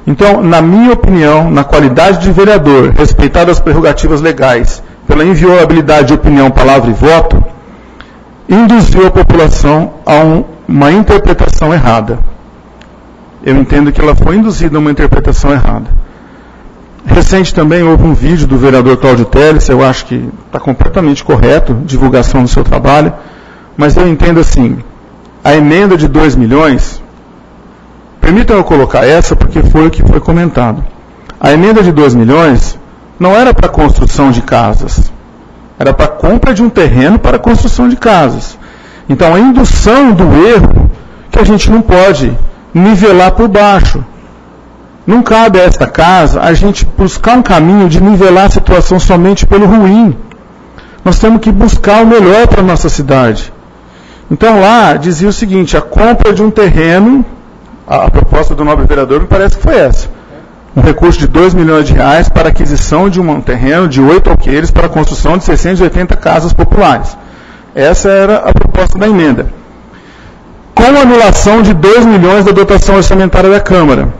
Então, na minha opinião, na qualidade de vereador, respeitado as prerrogativas legais, pela inviolabilidade de opinião, palavra e voto, induziu a população a uma interpretação errada. Eu entendo que ela foi induzida a uma interpretação errada. Recente também houve um vídeo do vereador Cláudio Teles, eu acho que está completamente correto, divulgação do seu trabalho, mas eu entendo assim, a emenda de 2 milhões, permitam eu colocar essa porque foi o que foi comentado. A emenda de 2 milhões não era para construção de casas, era para compra de um terreno para construção de casas. Então a indução do erro, que a gente não pode nivelar por baixo. Não cabe a esta casa a gente buscar um caminho de nivelar a situação somente pelo ruim. Nós temos que buscar o melhor para a nossa cidade. Então lá dizia o seguinte, a compra de um terreno, a proposta do nobre vereador me parece que foi essa. Um recurso de 2 milhões de reais para aquisição de um terreno de 8 alqueires para a construção de 680 casas populares. Essa era a proposta da emenda. Com a anulação de 2 milhões da dotação orçamentária da Câmara.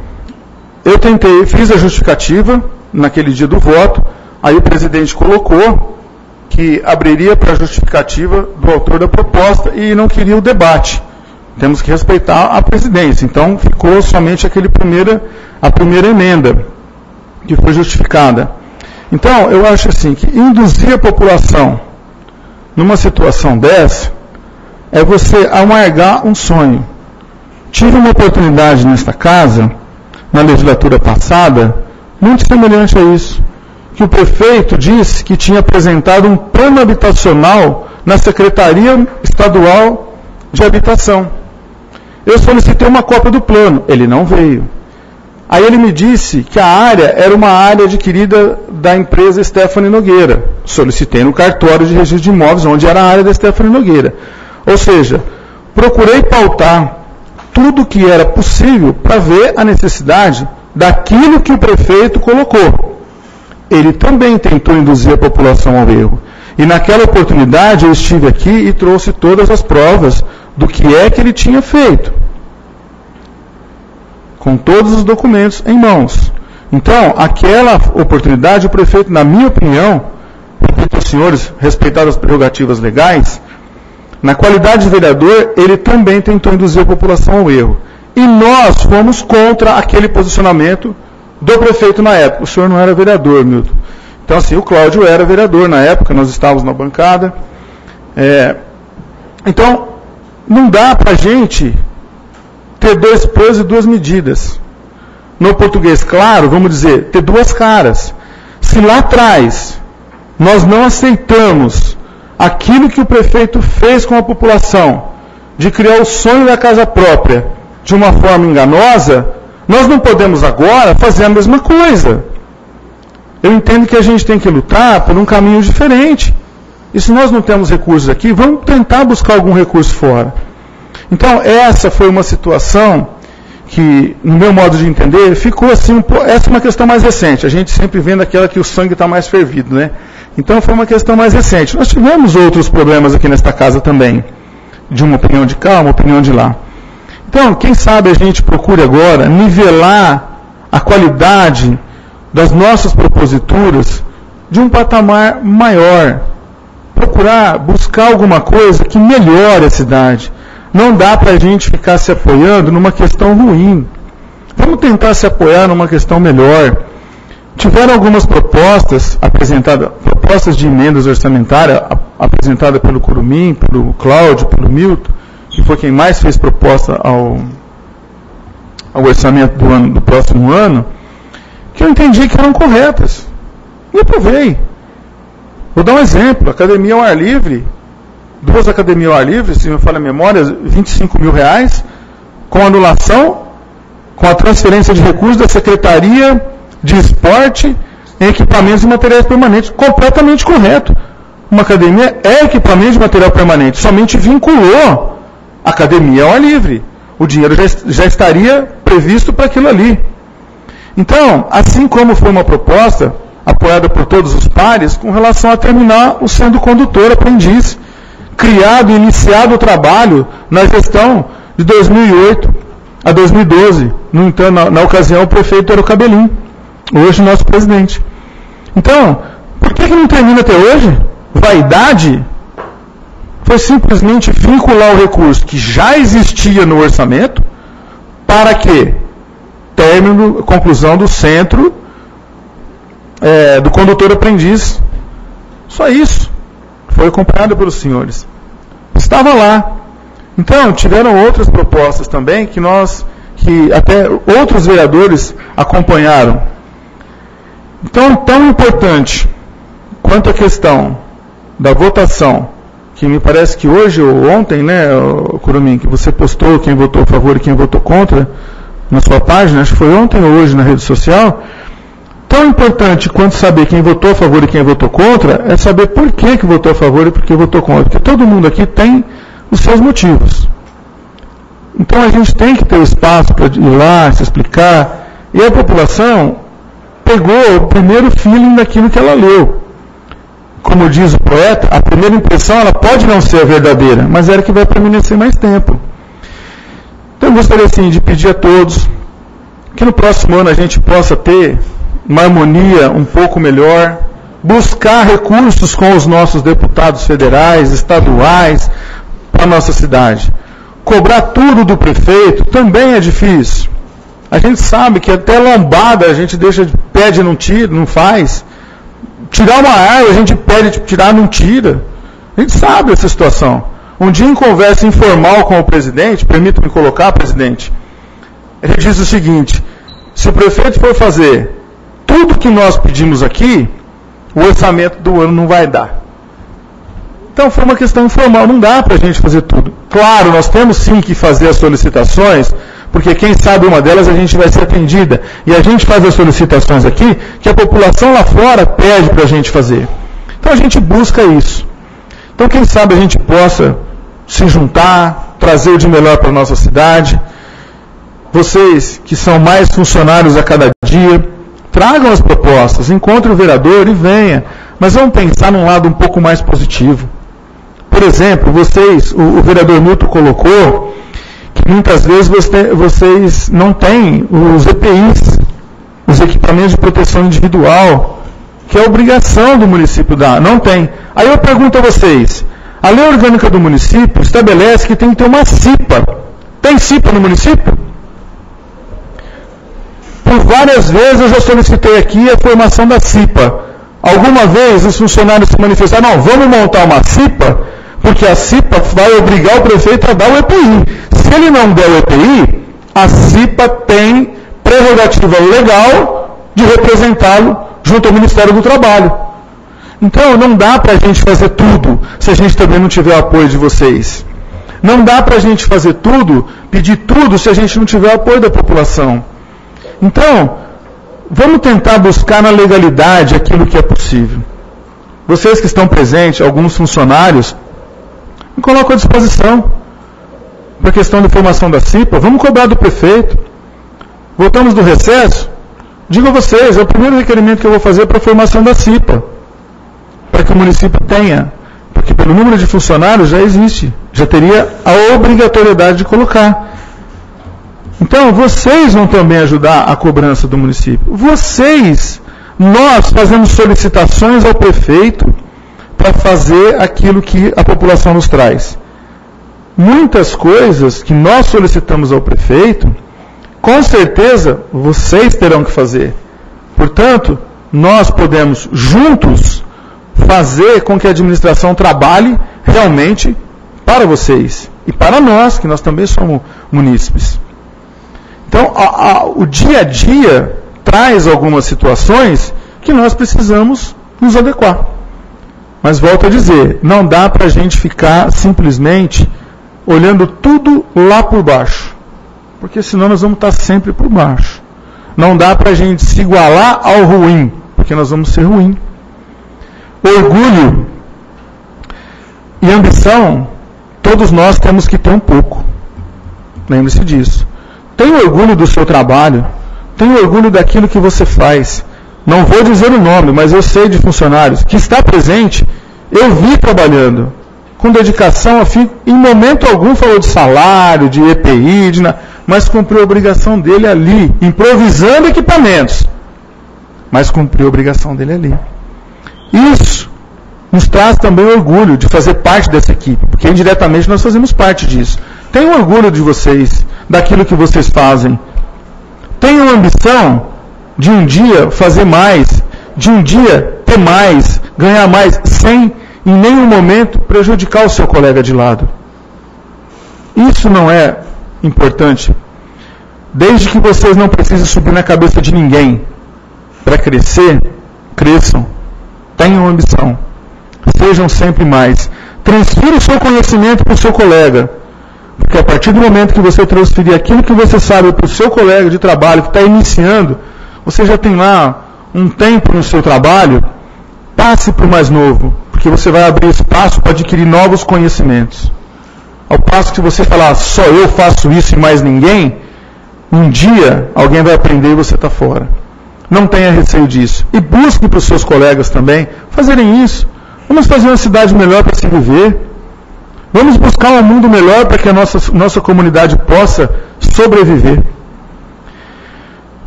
Eu fiz a justificativa naquele dia do voto, aí o presidente colocou que abriria para a justificativa do autor da proposta e não queria o debate. Temos que respeitar a presidência. Então ficou somente a primeira emenda que foi justificada. Então eu acho assim que induzir a população numa situação dessa é você amargar um sonho. Tive uma oportunidade nesta casa, na legislatura passada, muito semelhante a isso, que o prefeito disse que tinha apresentado um plano habitacional na Secretaria Estadual de Habitação. Eu solicitei uma cópia do plano, ele não veio. Aí ele me disse que a área era uma área adquirida da empresa Stephanie Nogueira. Solicitei no cartório de registro de imóveis, onde era a área da Stephanie Nogueira. Ou seja, procurei pautar tudo que era possível para ver a necessidade daquilo que o prefeito colocou. Ele também tentou induzir a população ao erro. E naquela oportunidade eu estive aqui e trouxe todas as provas do que é que ele tinha feito, com todos os documentos em mãos. Então, aquela oportunidade, o prefeito, na minha opinião, repito aos senhores, respeitadas as prerrogativas legais, na qualidade de vereador, ele também tentou induzir a população ao erro. E nós fomos contra aquele posicionamento do prefeito na época. O senhor não era vereador, Milton. Então, assim, o Cláudio era vereador na época, nós estávamos na bancada. Então, não dá para a gente ter dois pesos e duas medidas. No português claro, vamos dizer, ter duas caras. Se lá atrás nós não aceitamos aquilo que o prefeito fez com a população, de criar o sonho da casa própria de uma forma enganosa, nós não podemos agora fazer a mesma coisa. Eu entendo que a gente tem que lutar por um caminho diferente. E se nós não temos recursos aqui, vamos tentar buscar algum recurso fora. Então, essa foi uma situação que, no meu modo de entender, ficou assim, essa é uma questão mais recente. A gente sempre vendo aquela que o sangue está mais fervido, né? Então, foi uma questão mais recente. Nós tivemos outros problemas aqui nesta casa também, de uma opinião de cá, uma opinião de lá. Então, quem sabe a gente procure agora nivelar a qualidade das nossas proposituras de um patamar maior. Procurar, buscar alguma coisa que melhore a cidade. Não dá para a gente ficar se apoiando numa questão ruim. Vamos tentar se apoiar numa questão melhor. Tiveram algumas propostas apresentadas, propostas de emendas orçamentárias apresentadas pelo Curumim, pelo Cláudio, pelo Milton, que foi quem mais fez proposta ao orçamento do próximo ano, que eu entendi que eram corretas. E aprovei. Vou dar um exemplo. Academia ao ar livre, 2 academias ao ar livre, se me falha a memória, R$25 mil, com anulação, com a transferência de recursos da Secretaria de Esporte em equipamentos e materiais permanentes. Completamente correto. Uma academia é equipamento de material permanente, somente vinculou a academia ao ar livre. O dinheiro já estaria previsto para aquilo ali. Então, assim como foi uma proposta apoiada por todos os pares, com relação a terminar o sendo condutor aprendiz, criado e iniciado o trabalho na gestão de 2008 a 2012. No entanto, na ocasião, o prefeito era o Cabelinho, hoje nosso presidente. Então, por que não termina até hoje? Vaidade? Foi simplesmente vincular o recurso que já existia no orçamento para que término, conclusão do centro do condutor aprendiz. Só isso. Foi acompanhado pelos senhores. Estava lá. Então, tiveram outras propostas também que até outros vereadores acompanharam. Então, tão importante quanto a questão da votação, que me parece que hoje ou ontem, né, Curumim, que você postou quem votou a favor e quem votou contra na sua página, acho que foi ontem ou hoje na rede social. Tão importante quanto saber quem votou a favor e quem votou contra, é saber por que votou a favor e por que votou contra. Porque todo mundo aqui tem os seus motivos. Então a gente tem que ter o espaço para ir lá, se explicar. E a população pegou o primeiro feeling daquilo que ela leu. Como diz o poeta, a primeira impressão ela pode não ser a verdadeira, mas era que vai permanecer mais tempo. Então eu gostaria assim, de pedir a todos que no próximo ano a gente possa ter uma harmonia um pouco melhor, buscar recursos com os nossos deputados federais, estaduais, para a nossa cidade. Cobrar tudo do prefeito também é difícil. A gente sabe que até lombada a gente pede, não tira, não faz. Tirar uma árvore a gente pede tirar, não tira. A gente sabe essa situação. Um dia em conversa informal com o presidente, permita-me colocar, presidente, ele diz o seguinte: se o prefeito for fazer tudo que nós pedimos aqui, o orçamento do ano não vai dar. Então foi uma questão informal, não dá para a gente fazer tudo. Claro, nós temos sim que fazer as solicitações, porque quem sabe uma delas a gente vai ser atendida. E a gente faz as solicitações aqui, que a população lá fora pede para a gente fazer. Então a gente busca isso. Então quem sabe a gente possa se juntar, trazer o de melhor para a nossa cidade. Vocês que são mais funcionários a cada dia, tragam as propostas, encontre o vereador e venha. Mas vamos pensar num lado um pouco mais positivo. Por exemplo, o vereador Milton colocou que muitas vezes vocês não têm os EPIs, os equipamentos de proteção individual, que é obrigação do município dar. Não tem. Aí eu pergunto a vocês, a lei orgânica do município estabelece que tem que ter uma CIPA. Tem CIPA no município? Por várias vezes eu já solicitei aqui a formação da CIPA. Alguma vez os funcionários se manifestaram, não, vamos montar uma CIPA, porque a CIPA vai obrigar o prefeito a dar o EPI. Se ele não der o EPI, a CIPA tem prerrogativa legal de representá-lo junto ao Ministério do Trabalho. Então, não dá para a gente fazer tudo se a gente também não tiver o apoio de vocês. Não dá para a gente fazer tudo, pedir tudo, se a gente não tiver o apoio da população. Então, vamos tentar buscar na legalidade aquilo que é possível. Vocês que estão presentes, alguns funcionários, me colocam à disposição para a questão da formação da CIPA. Vamos cobrar do prefeito. Voltamos do recesso. Digo a vocês, é o primeiro requerimento que eu vou fazer para a formação da CIPA, para que o município tenha, porque pelo número de funcionários já existe, já teria a obrigatoriedade de colocar. Então, vocês vão também ajudar a cobrança do município. Nós fazemos solicitações ao prefeito para fazer aquilo que a população nos traz. Muitas coisas que nós solicitamos ao prefeito, com certeza vocês terão que fazer. Portanto, nós podemos juntos fazer com que a administração trabalhe realmente para vocês e para nós, que nós também somos munícipes. Então, o dia a dia traz algumas situações que nós precisamos nos adequar. Mas volto a dizer, não dá para a gente ficar simplesmente olhando tudo lá por baixo, porque senão nós vamos estar sempre por baixo. Não dá para a gente se igualar ao ruim, porque nós vamos ser ruim. Orgulho e ambição, todos nós temos que ter um pouco. Lembre-se disso. Tenha orgulho do seu trabalho, tenha orgulho daquilo que você faz. Não vou dizer o nome, mas eu sei de funcionários que está presente, eu vi trabalhando, com dedicação, em momento algum falou de salário, de EPI, mas cumpriu a obrigação dele ali, improvisando equipamentos, mas cumpriu a obrigação dele ali. Isso nos traz também orgulho de fazer parte dessa equipe, porque indiretamente nós fazemos parte disso. Tenham orgulho de vocês, daquilo que vocês fazem. Tenham ambição de um dia fazer mais, de um dia ter mais, ganhar mais, sem em nenhum momento prejudicar o seu colega de lado. Isso não é importante. Desde que vocês não precisem subir na cabeça de ninguém para crescer, cresçam. Tenham ambição. Sejam sempre mais. Transfira o seu conhecimento para o seu colega. Porque a partir do momento que você transferir aquilo que você sabe para o seu colega de trabalho que está iniciando, você já tem lá um tempo no seu trabalho, passe para o mais novo, porque você vai abrir espaço para adquirir novos conhecimentos. Ao passo que você falar, só eu faço isso e mais ninguém, um dia alguém vai aprender e você está fora. Não tenha receio disso. E busque para os seus colegas também fazerem isso. Vamos fazer uma cidade melhor para se viver. Vamos buscar um mundo melhor para que a nossa comunidade possa sobreviver.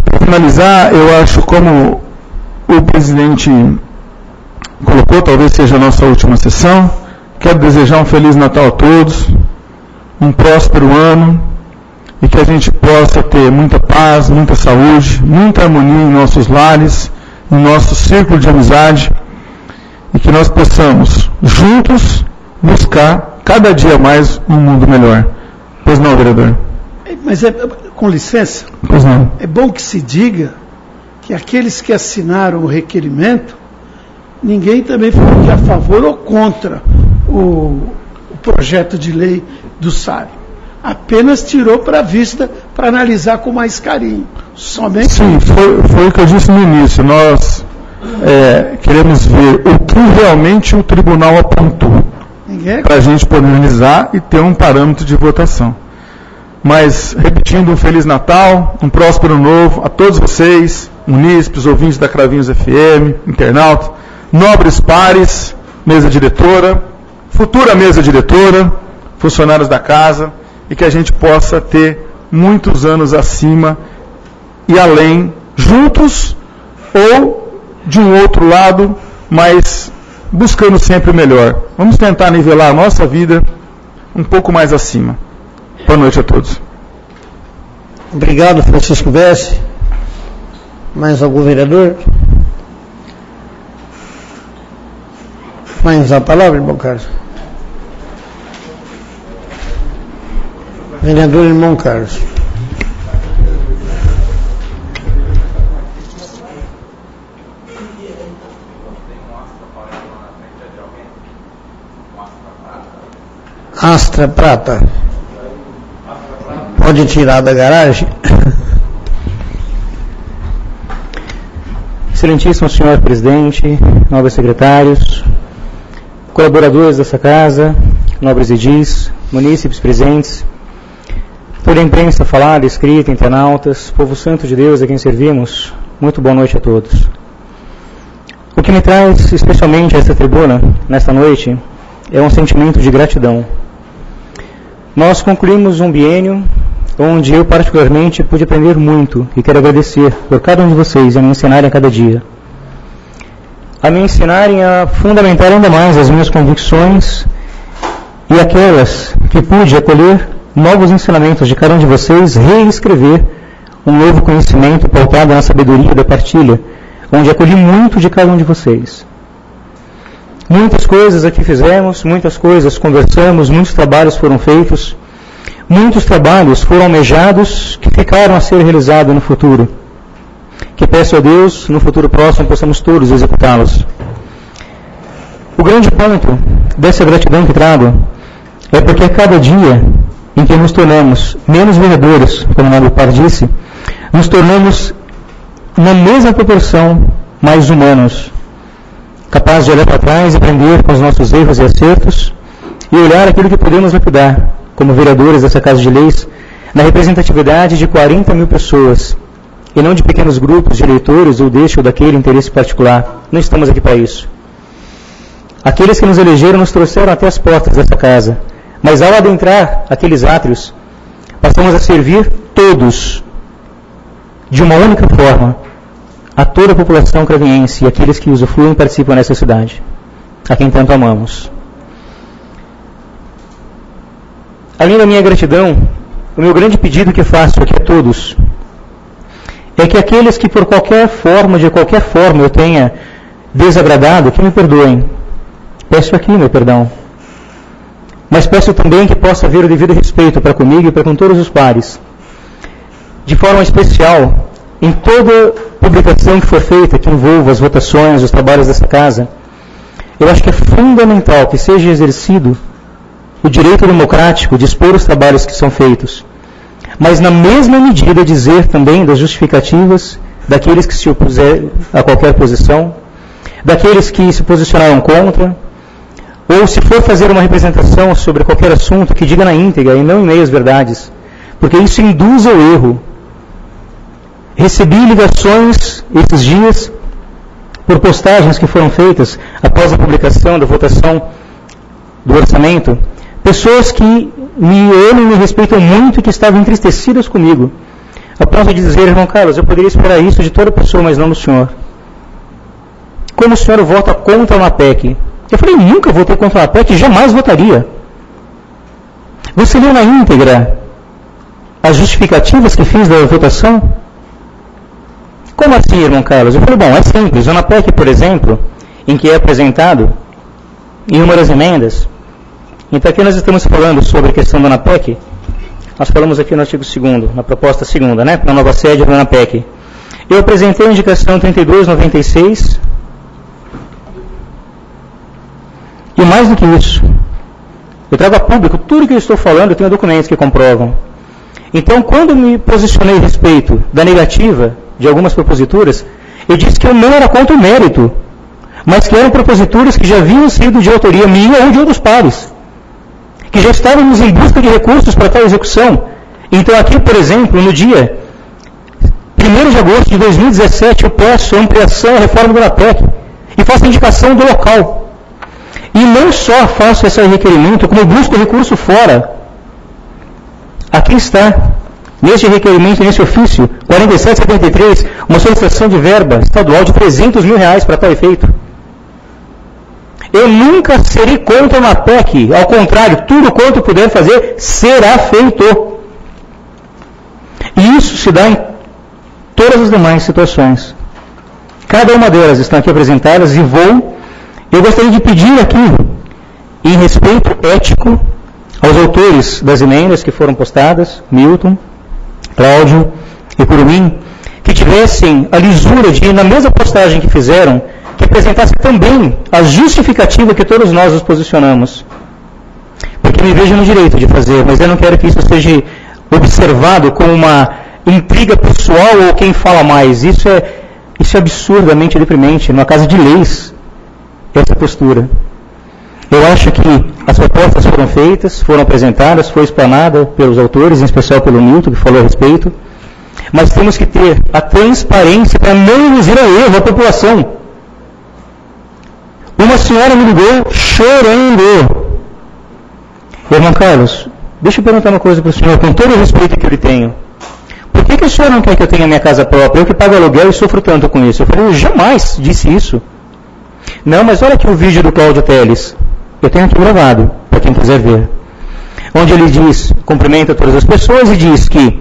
Para finalizar, eu acho, como o presidente colocou, talvez seja a nossa última sessão, quero desejar um Feliz Natal a todos, um próspero ano, e que a gente possa ter muita paz, muita saúde, muita harmonia em nossos lares, em nosso círculo de amizade, e que nós possamos, juntos, buscar cada dia mais um mundo melhor. Pois não, vereador? Mas, com licença, pois não. É bom que se diga que aqueles que assinaram o requerimento, ninguém também falou que é a favor ou contra o projeto de lei do SARI. Apenas tirou para a vista para analisar com mais carinho. Somente. Sim, foi o que eu disse no início. Nós queremos ver o que realmente o tribunal apontou para a gente poder analisar e ter um parâmetro de votação. Mas, repetindo, um Feliz Natal, um próspero Ano Novo a todos vocês, munícipes, ouvintes da Cravinhos FM, internautas, nobres pares, mesa diretora, futura mesa diretora, funcionários da casa, e que a gente possa ter muitos anos acima e além, juntos ou de um outro lado, mas buscando sempre o melhor. Vamos tentar nivelar a nossa vida um pouco mais acima. Boa noite a todos. Obrigado, Francisco Bessi. Mais algum vereador? Mais a palavra, irmão Carlos. Vereador irmão Carlos. Astra Prata. Pode tirar da garagem? Excelentíssimo senhor presidente, nobres secretários, colaboradores dessa casa, nobres edis, munícipes presentes, toda a imprensa falada, escrita, internautas, povo santo de Deus a quem servimos, muito boa noite a todos. O que me traz especialmente a esta tribuna, nesta noite, é um sentimento de gratidão. Nós concluímos um biênio onde eu particularmente pude aprender muito e quero agradecer por cada um de vocês a me ensinarem a cada dia. A me ensinarem a fundamentar ainda mais as minhas convicções e aquelas que pude acolher novos ensinamentos de cada um de vocês, reescrever um novo conhecimento pautado na sabedoria da partilha, onde acolhi muito de cada um de vocês. Muitas coisas aqui fizemos, muitas coisas conversamos, muitos trabalhos foram feitos, muitos trabalhos foram almejados que ficaram a ser realizados no futuro. Que peço a Deus, no futuro próximo, possamos todos executá-los. O grande ponto dessa gratidão que trago é porque a cada dia em que nos tornamos menos vereadores, como o nobre par disse, nos tornamos, na mesma proporção, mais humanos, capazes de olhar para trás e aprender com os nossos erros e acertos e olhar aquilo que podemos lapidar, como vereadores dessa Casa de Leis, na representatividade de 40 mil pessoas, e não de pequenos grupos de eleitores ou deste ou daquele interesse particular. Não estamos aqui para isso. Aqueles que nos elegeram nos trouxeram até as portas dessa casa, mas ao adentrar aqueles átrios, passamos a servir todos, de uma única forma, a toda a população cravinhense e aqueles que usufruem e participam nessa cidade, a quem tanto amamos. Além da minha gratidão, o meu grande pedido que faço aqui a todos é que aqueles que por qualquer forma, de qualquer forma eu tenha desagradado, que me perdoem. Peço aqui meu perdão. Mas peço também que possa haver o devido respeito para comigo e para com todos os pares. De forma especial, em toda publicação que for feita, que envolva as votações, os trabalhos dessa casa, eu acho que é fundamental que seja exercido o direito democrático de expor os trabalhos que são feitos, mas na mesma medida dizer também das justificativas daqueles que se opuseram a qualquer posição, daqueles que se posicionaram contra, ou se for fazer uma representação sobre qualquer assunto, que diga na íntegra e não em meias verdades, porque isso induz ao erro. Recebi ligações esses dias por postagens que foram feitas após a publicação da votação do orçamento, pessoas que me amam e me respeitam muito e que estavam entristecidas comigo, a ponto de dizer: irmão Carlos, eu poderia esperar isso de toda pessoa, mas não do senhor. Como o senhor vota contra uma PEC? Eu falei: nunca votei contra uma PEC, jamais votaria. Você leu na íntegra as justificativas que fiz da votação? Como assim, irmão Carlos? Eu falei: bom, é simples. Na PEC, por exemplo, em que é apresentado em uma das emendas, então aqui nós estamos falando sobre a questão da ANAPEC, nós falamos aqui no artigo 2º, na proposta 2ª, né, para a nova sede da ANAPEC. Eu apresentei a indicação 3296. E mais do que isso, eu trago a público tudo que eu estou falando, eu tenho documentos que comprovam. Então, quando me posicionei a respeito da negativa de algumas proposituras, eu disse que eu não era contra o mérito, mas que eram proposituras que já haviam sido de autoria minha ou de outros pares, que já estávamos em busca de recursos para tal execução. Então, aqui, por exemplo, no dia 1º de agosto de 2017, eu peço a ampliação, a reforma do LAPEC, e faço a indicação do local. E não só faço esse requerimento, como busco recurso fora. Aqui está, neste requerimento, nesse ofício, 4773, uma solicitação de verba estadual de R$300 mil para tal efeito. Eu nunca serei contra uma PEC, ao contrário, tudo quanto puder fazer será feito. E isso se dá em todas as demais situações. Cada uma delas estão aqui apresentadas e eu gostaria de pedir aqui, em respeito ético, aos autores das emendas que foram postadas, Milton, Cláudio e Curumim, que tivessem a lisura de, na mesma postagem que fizeram, que apresentassem também a justificativa que todos nós nos posicionamos. Porque me vejo no direito de fazer, mas eu não quero que isso seja observado como uma intriga pessoal ou quem fala mais. Isso é absurdamente deprimente, numa casa de leis, essa postura. Eu acho que as propostas foram feitas, foram apresentadas, foi explanada pelos autores, em especial pelo Milton, que falou a respeito, mas temos que ter a transparência para não induzir ao erro a população. Uma senhora me ligou chorando. Irmão Carlos, deixa eu perguntar uma coisa para o senhor, com todo o respeito que eu lhe tenho. Por que o senhor não quer que eu tenha minha casa própria? Eu que pago aluguel e sofro tanto com isso. Eu falei, eu jamais disse isso. Não, mas olha aqui o vídeo do Cláudio Teles. Eu tenho aqui gravado, para quem quiser ver. Onde ele diz, cumprimenta todas as pessoas e diz que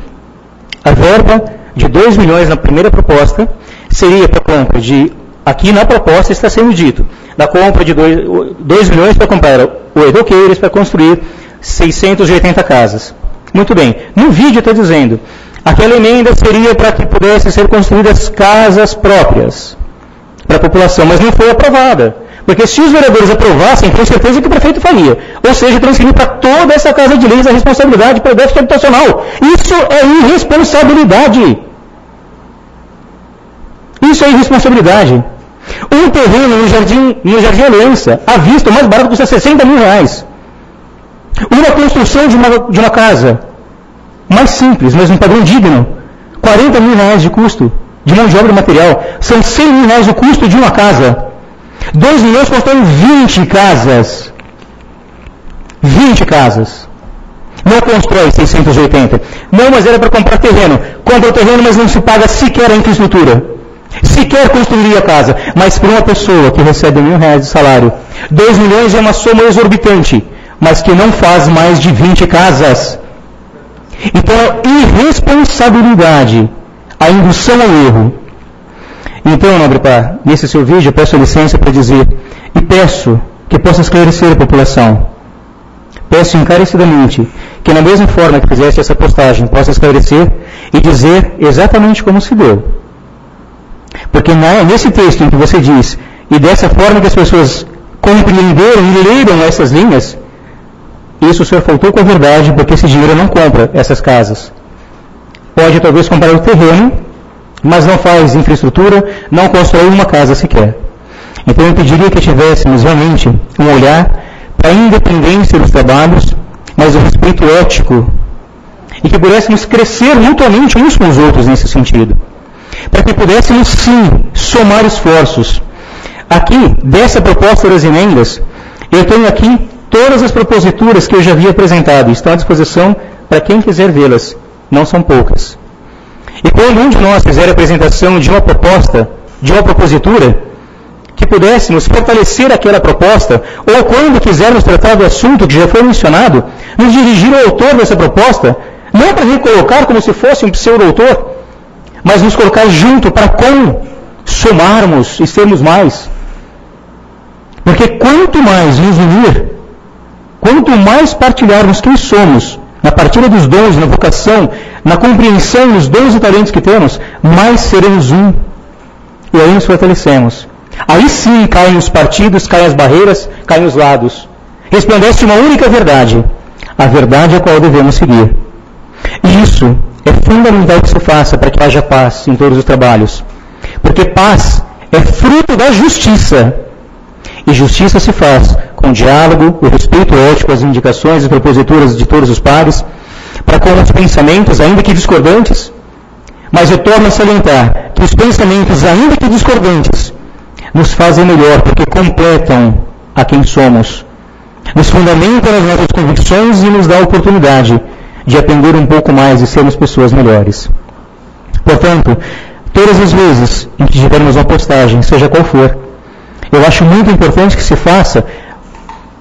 a verba de 2 milhões na primeira proposta seria para compra de, aqui na proposta está sendo dito, da compra de 2 milhões para comprar o Eduqueiros para construir 680 casas. Muito bem. No vídeo está dizendo, aquela emenda seria para que pudessem ser construídas casas próprias para a população, mas não foi aprovada. Porque se os vereadores aprovassem, tenho certeza que o prefeito faria. Ou seja, transferir para toda essa casa de leis a responsabilidade pelo déficit habitacional. Isso é irresponsabilidade. Isso é irresponsabilidade. Um terreno no Jardim Aliança, à vista, o mais barato custa R$60 mil. Uma construção de uma casa mais simples, mas um padrão digno, R$40 mil de custo de mão de obra e material. São R$100 mil o custo de uma casa. 2 milhões constroem 20 casas. 20 casas. Não constrói 680. Não, mas era para comprar terreno. Compra o terreno, mas não se paga sequer a infraestrutura. Sequer construiria a casa. Mas para uma pessoa que recebe R$1.000 de salário, 2 milhões é uma soma exorbitante, mas que não faz mais de 20 casas. Então é irresponsabilidade a indução ao erro. Então, nobre par, nesse seu vídeo eu peço licença para dizer, e peço que possa esclarecer a população. Peço encarecidamente que na mesma forma que fizesse essa postagem, possa esclarecer e dizer exatamente como se deu. Porque nesse texto em que você diz, e dessa forma que as pessoas compreenderam e leram essas linhas, isso o senhor faltou com a verdade, porque esse dinheiro não compra essas casas. Pode talvez comprar o terreno, mas não faz infraestrutura, não constrói uma casa sequer. Então eu pediria que tivéssemos realmente um olhar para a independência dos trabalhos, mas o respeito ético, e que pudéssemos crescer mutuamente uns com os outros nesse sentido. Para que pudéssemos sim somar esforços. Aqui, dessa proposta das emendas, eu tenho aqui todas as proposituras que eu já havia apresentado, estão à disposição para quem quiser vê-las, não são poucas. E quando um de nós fizer a apresentação de uma proposta, de uma propositura, que pudéssemos fortalecer aquela proposta, ou quando quisermos tratar do assunto que já foi mencionado, nos dirigir ao autor dessa proposta, não para recolocar como se fosse um pseudo-autor, mas nos colocar junto para somarmos e sermos mais. Porque quanto mais nos unir, quanto mais partilharmos quem somos, na partilha dos dons, na vocação, na compreensão dos dons e talentos que temos, mais seremos um. E aí nos fortalecemos. Aí sim caem os partidos, caem as barreiras, caem os lados. Resplandece uma única verdade, a verdade a qual devemos seguir. E isso é fundamental que se faça para que haja paz em todos os trabalhos. Porque paz é fruto da justiça. E justiça se faz com diálogo, o respeito ético às indicações e proposituras de todos os pares, para com os pensamentos, ainda que discordantes. Mas eu torno a salientar que os pensamentos, ainda que discordantes, nos fazem melhor, porque completam a quem somos. Nos fundamentam nas nossas convicções e nos dá a oportunidade de aprender um pouco mais e sermos pessoas melhores. Portanto, todas as vezes em que tivermos uma postagem, seja qual for, eu acho muito importante que se faça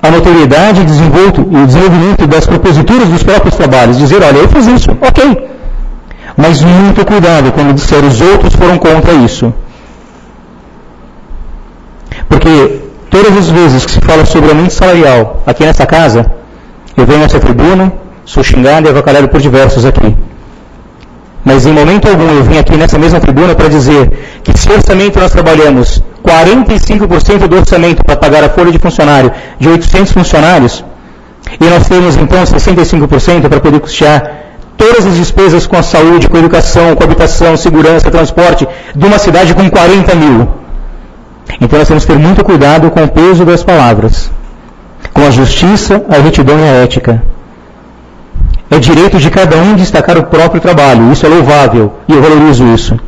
a notoriedade e o desenvolvimento das proposituras dos próprios trabalhos. Dizer, olha, eu fiz isso, ok. Mas muito cuidado quando disser os outros foram contra isso. Porque todas as vezes que se fala sobre aumento salarial aqui nessa casa, eu venho nessa tribuna, sou xingado e avacalhado por diversos aqui. Mas em momento algum eu vim aqui nessa mesma tribuna para dizer que se orçamento nós trabalhamos 45% do orçamento para pagar a folha de funcionário de 800 funcionários, e nós temos então 65% para poder custear todas as despesas com a saúde, com a educação, com a habitação, segurança, transporte, de uma cidade com 40 mil. Então nós temos que ter muito cuidado com o peso das palavras, com a justiça, a retidão e a ética. É direito de cada um destacar o próprio trabalho, isso é louvável, e eu valorizo isso.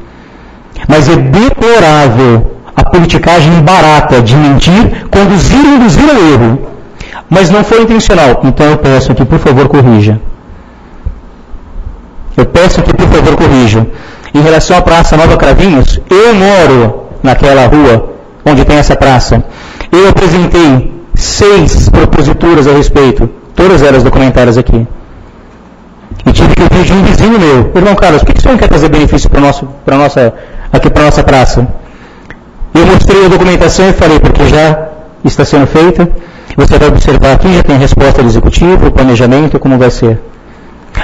Mas é deplorável a politicagem barata de mentir, conduzir e induzir ao erro. Mas não foi intencional, então eu peço que por favor corrija. Em relação à Praça Nova Cravinhos, eu moro naquela rua onde tem essa praça. Eu apresentei 6 proposituras a respeito, todas elas documentadas aqui. E tive que ouvir de um vizinho meu: irmão Carlos, por que você não quer trazer benefício para a nossa praça? Eu mostrei a documentação e falei, porque já está sendo feita, você vai observar aqui, já tem a resposta do executivo, o planejamento, como vai ser.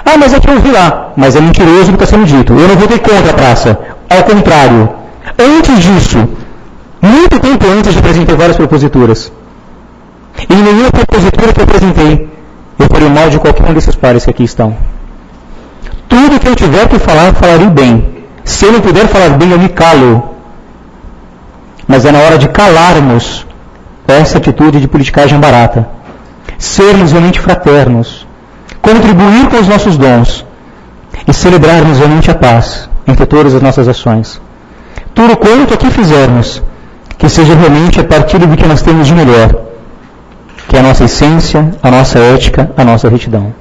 Ah, mas é que eu vi lá. Mas é mentiroso o que está sendo dito. Eu não votei contra a praça. Ao contrário. Antes disso, muito tempo antes, eu apresentei várias proposituras. E em nenhuma propositura que eu apresentei, eu falei mal de qualquer um desses pares que aqui estão. Tudo que eu tiver que falar, falarei bem. Se eu não puder falar bem, eu me calo. Mas é na hora de calarmos essa atitude de politicagem barata. Sermos realmente fraternos. Contribuir com os nossos dons. E celebrarmos realmente a paz entre todas as nossas ações. Tudo quanto aqui fizermos, que seja realmente a partir do que nós temos de melhor, que é a nossa essência, a nossa ética, a nossa retidão.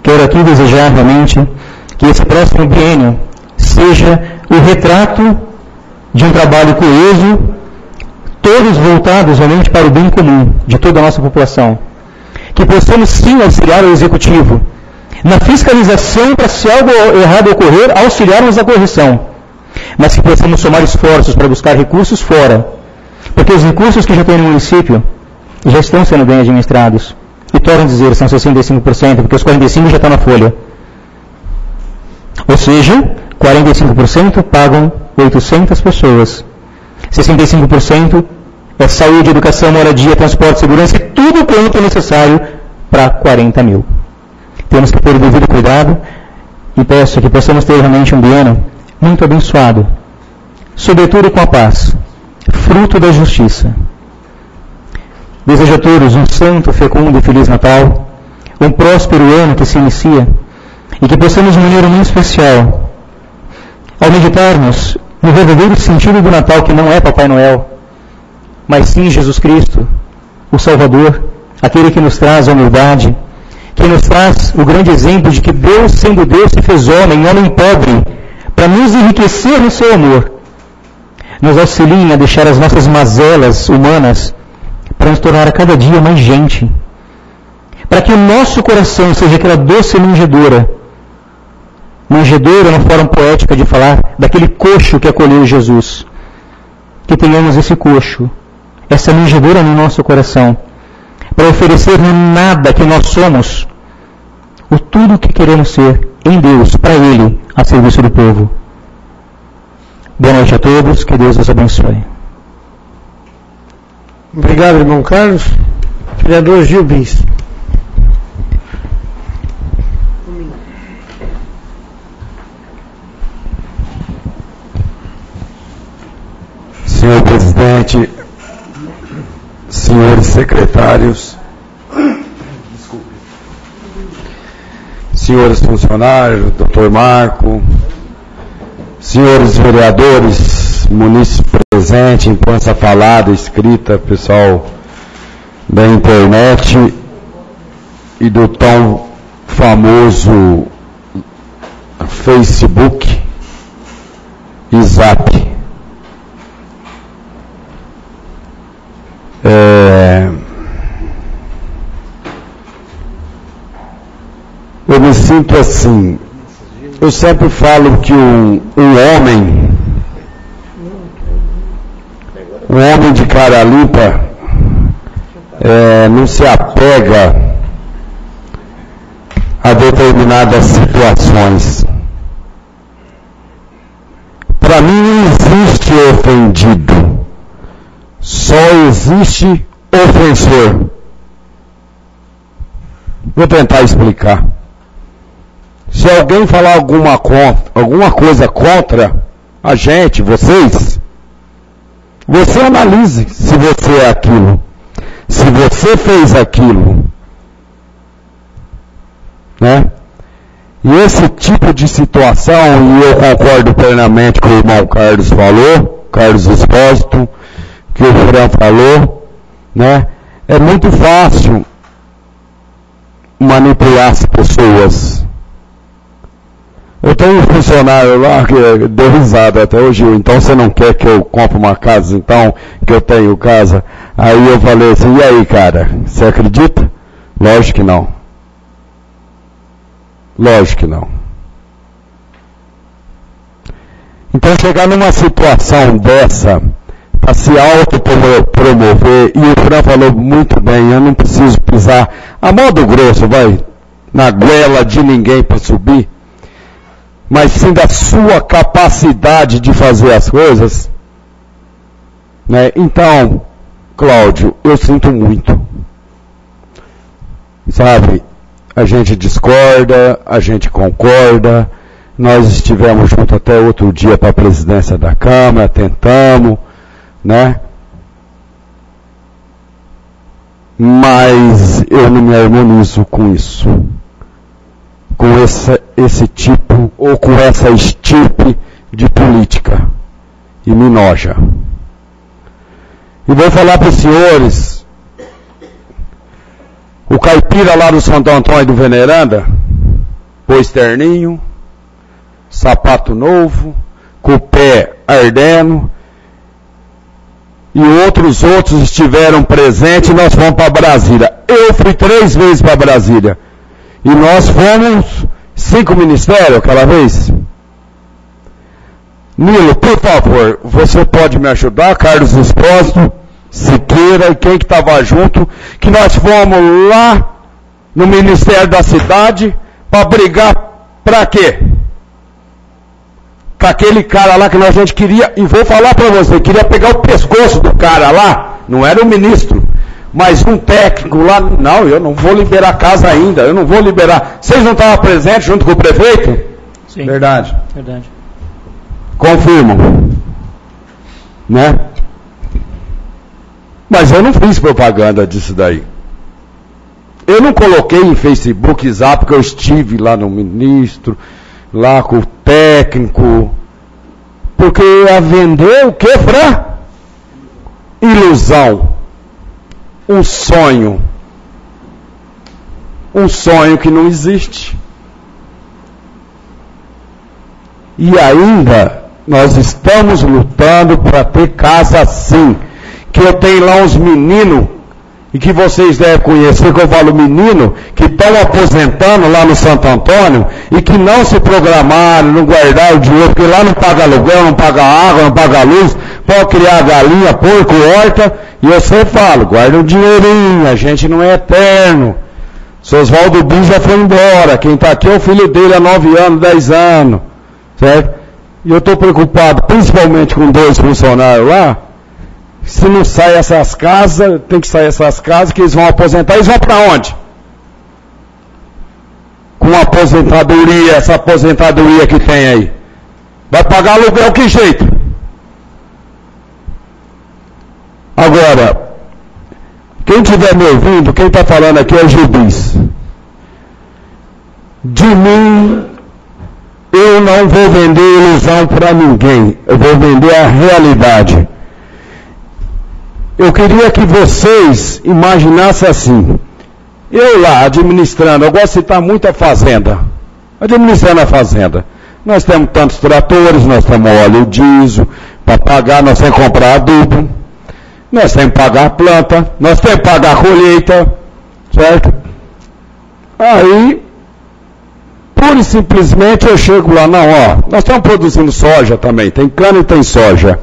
Quero aqui desejar realmente que esse próximo biênio seja o retrato de um trabalho coeso, todos voltados realmente para o bem comum de toda a nossa população. Que possamos sim auxiliar o Executivo na fiscalização para, se algo errado ocorrer, auxiliarmos na correção. Mas que possamos somar esforços para buscar recursos fora. Porque os recursos que já tem no município já estão sendo bem administrados. E torno a dizer, são 65%, porque os 45% já estão na folha. Ou seja, 45% pagam 800 pessoas. 65% é saúde, educação, moradia, transporte, segurança e tudo quanto é necessário para 40 mil. Temos que ter o devido cuidado e peço que possamos ter realmente um biênio muito abençoado, sobretudo com a paz, fruto da justiça. Desejo a todos um santo, fecundo e feliz Natal, um próspero ano que se inicia e que possamos de maneira muito especial, ao meditarmos no verdadeiro sentido do Natal, que não é Papai Noel, mas sim Jesus Cristo, o Salvador, aquele que nos traz a humildade, que nos traz o grande exemplo de que Deus, sendo Deus, se fez homem pobre, para nos enriquecer no seu amor. Nos auxiliem a deixar as nossas mazelas humanas para nos tornar a cada dia mais gente. Para que o nosso coração seja aquela doce manjedoura. Manjedoura na forma poética de falar daquele coxo que acolheu Jesus. Que tenhamos esse coxo, essa manjedoura no nosso coração, para oferecer no nada que nós somos, o tudo que queremos ser em Deus, para Ele, a serviço do povo. Boa noite a todos, que Deus os abençoe. Obrigado, irmão Carlos. Vereador Gil Bis. Senhor presidente, senhores secretários, senhores funcionários, doutor Marco, senhores vereadores, munícipe presente, imprensa falada, escrita, pessoal da internet e do tão famoso Facebook e Zap. Eu me sinto assim. Eu sempre falo que um homem de cara limpa não se apega a determinadas situações. Para mim não existe ofendido, só existe ofensor. Vou tentar explicar. Se alguém falar alguma coisa contra a gente, vocês, você analise se você é aquilo. Se você fez aquilo, né? E esse tipo de situação, e eu concordo plenamente com o irmão Carlos falou, Carlos Espósito, que o Fran falou, né? É muito fácil manipular as pessoas. Eu tenho um funcionário lá que deu risada até hoje. Então você não quer que eu compre uma casa, então, que eu tenho casa? Aí eu falei assim, e aí, cara, você acredita? Lógico que não. Lógico que não. Então chegar numa situação dessa, para se autopromover, e o Fran falou muito bem, eu não preciso pisar a modo grosso, vai, na goela de ninguém para subir, mas sim da sua capacidade de fazer as coisas, né? Então, Cláudio, eu sinto muito, sabe, a gente discorda, a gente concorda, nós estivemos juntos até outro dia para a presidência da Câmara, tentamos, né? Mas eu não me harmonizo com isso, com esse tipo, ou com essa estirpe de política, e me noja. E vou falar para os senhores, o caipira lá do Santo Antônio do Veneranda, pôs terninho, sapato novo, com o pé ardendo, e outros estiveram presentes, e nós fomos para Brasília. Eu fui 3 vezes para Brasília. E nós fomos 5 ministérios aquela vez. Nilo, por favor, você pode me ajudar, Carlos Espósito, Siqueira e quem que estava junto, que nós fomos lá no Ministério da Cidade para brigar para quê? Com aquele cara lá que a gente queria, e vou falar para você, queria pegar o pescoço do cara lá, não era o ministro, mas um técnico lá, não, eu não vou liberar a casa ainda, eu não vou liberar. Vocês não estavam presentes junto com o prefeito? Sim. Verdade. Verdade. Confirmo. Né? Mas eu não fiz propaganda disso daí. Eu não coloquei em Facebook, Zap, porque eu estive lá no ministro, lá com o técnico, porque eu ia vender o que, Fran? Ilusão. Um sonho que não existe. E ainda nós estamos lutando para ter casa assim, que eu tenho lá uns meninos, e que vocês devem conhecer, que eu falo menino, que estão aposentando lá no Santo Antônio, e que não se programaram, não guardaram o dinheiro, porque lá não paga aluguel, não paga água, não paga luz, pode criar galinha, porco, horta, e eu sempre falo, guarda o dinheirinho, a gente não é eterno. Seu Oswaldo Bin já foi embora. Quem está aqui é o filho dele há 9 anos, 10 anos. Certo? E eu estou preocupado, principalmente com 2 funcionários lá. Se não sai essas casas, tem que sair essas casas que eles vão aposentar. Eles vão para onde? Com a aposentadoria, essa aposentadoria que tem aí. Vai pagar aluguel que jeito? Agora, quem estiver me ouvindo, quem está falando aqui é o juiz. De mim, eu não vou vender ilusão para ninguém. Eu vou vender a realidade. Eu queria que vocês imaginassem assim. Eu lá, administrando, eu gosto de citar muito a fazenda. Administrando a fazenda. Nós temos tantos tratores, nós temos óleo diesel para pagar, nós temos que comprar adubo, nós temos que pagar a planta, nós temos que pagar a colheita, certo? Aí, pura e simplesmente eu chego lá, não, ó, nós estamos produzindo soja também, tem cana e tem soja.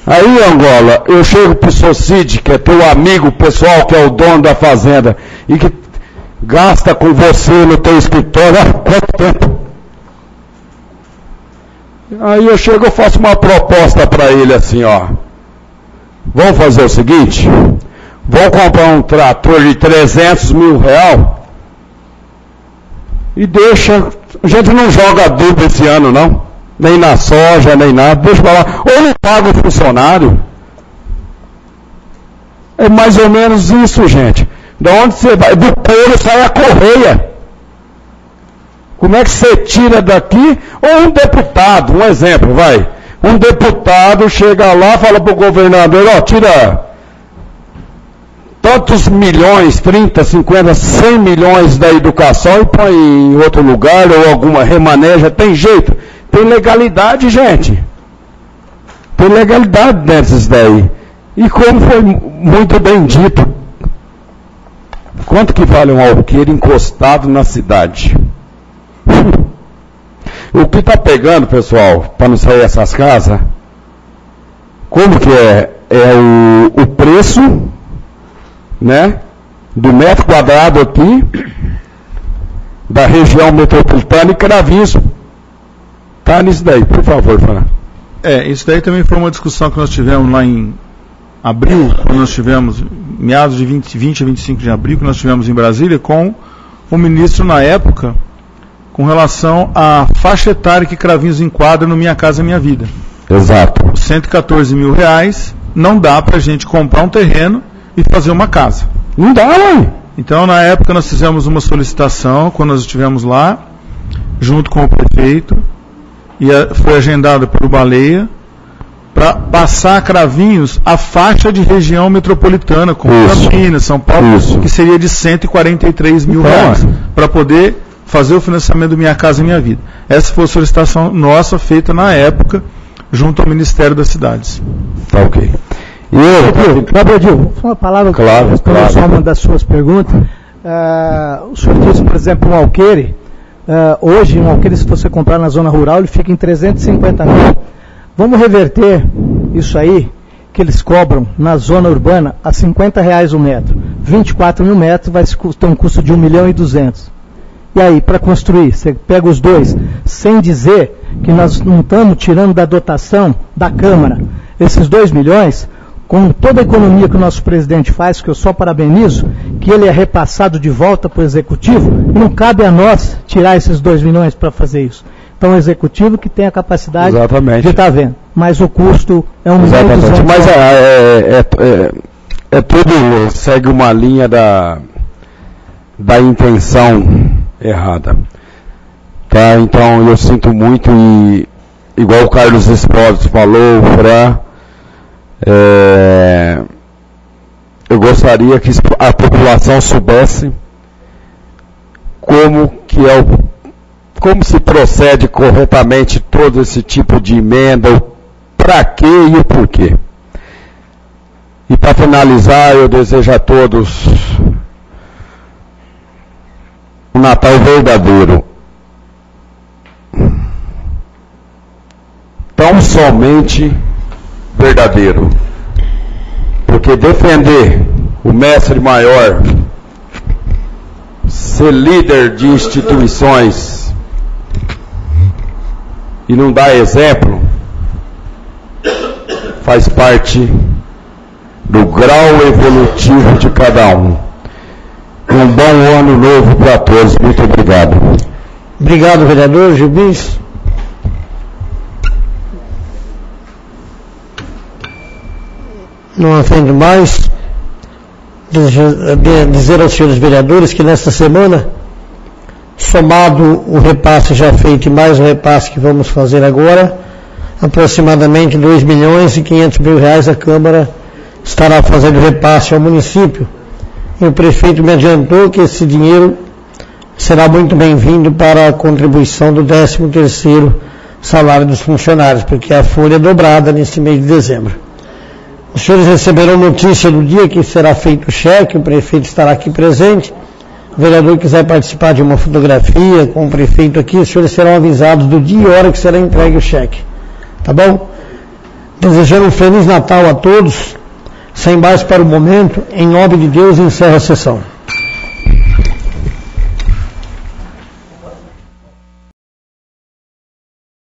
Aí, Angola, eu chego para o Socide, que é teu amigo pessoal, que é o dono da fazenda, e que gasta com você no teu escritório há quanto tempo? Aí eu chego e faço uma proposta para ele assim, ó. Vamos fazer o seguinte, vamos comprar um trator de 300 mil reais e deixa, a gente não joga adubo esse ano não. Nem na soja, nem nada, deixa pra lá. Ou não paga o funcionário. É mais ou menos isso, gente. Da onde você vai? Do couro sai a correia. Como é que você tira daqui? Ou um deputado, um exemplo, vai. Um deputado chega lá, fala para o governador, ó, tira tantos milhões, 30, 50, 100 milhões da educação e põe em outro lugar, ou alguma remaneja, tem jeito. Tem legalidade, gente. Tem legalidade dessas daí. E como foi muito bem dito, quanto que vale um alqueire encostado na cidade? O que está pegando, pessoal, para não sair essas casas, como que é? É o preço, né, do metro quadrado aqui, da região metropolitana e Cravinhos. Tá nisso daí, por favor, Fernando. Isso daí também foi uma discussão que nós tivemos lá em abril, quando nós tivemos, meados de 20 a 25 de abril, que nós tivemos em Brasília, com o ministro na época, com relação à faixa etária que Cravinhos enquadra no Minha Casa Minha Vida. Exato. Os 114 mil reais não dá para a gente comprar um terreno e fazer uma casa. Não dá, mãe. Então, na época, nós fizemos uma solicitação, quando nós estivemos lá, junto com o prefeito, e foi agendada pelo Baleia, para passar a Cravinhos a faixa de região metropolitana, como Campinas, São Paulo, que seria de 143 mil reais, para poder fazer o financiamento do Minha Casa Minha Vida. Essa foi a solicitação nossa, feita na época, junto ao Ministério das Cidades. Tá ok. Gabriel, vou falar uma palavra para só uma das suas perguntas. O senhor disse, por exemplo, um alqueire. Hoje, um alqueire, se você comprar na zona rural, ele fica em 350 mil. Vamos reverter isso aí, que eles cobram na zona urbana a R$50 o metro. 24 mil metros vai ter um custo de 1.200.000. E aí, para construir, você pega os dois, sem dizer que nós não estamos tirando da dotação da Câmara esses 2 milhões, com toda a economia que o nosso presidente faz, que eu só parabenizo, que ele é repassado de volta para o Executivo, não cabe a nós tirar esses 2 milhões para fazer isso. Então, o Executivo que tem a capacidade de estar vendo. Mas o custo é 1.200.000. Mas tudo segue uma linha da intenção errada. Tá? Então, eu sinto muito, e igual o Carlos Espósito falou, o Fran, eu gostaria que a população soubesse como se procede corretamente todo esse tipo de emenda, para quê e o porquê. E para finalizar, eu desejo a todos um Natal verdadeiro. Tão somente verdadeiro. Porque defender o mestre maior ser líder de instituições e não dar exemplo, faz parte do grau evolutivo de cada um. Um bom ano novo para todos. Muito obrigado. Obrigado, vereador Gilbis. Não havendo mais, dizer aos senhores vereadores que nesta semana, somado o repasse já feito e mais o repasse que vamos fazer agora, aproximadamente R$2.500.000 a Câmara estará fazendo repasse ao município. E o prefeito me adiantou que esse dinheiro será muito bem-vindo para a contribuição do 13º salário dos funcionários, porque a folha é dobrada nesse mês de dezembro. Os senhores receberão notícia do dia que será feito o cheque, o prefeito estará aqui presente. O vereador quiser participar de uma fotografia com o prefeito aqui, os senhores serão avisados do dia e hora que será entregue o cheque. Tá bom? Desejando um Feliz Natal a todos. Sem mais para o momento, em nome de Deus, encerro a sessão.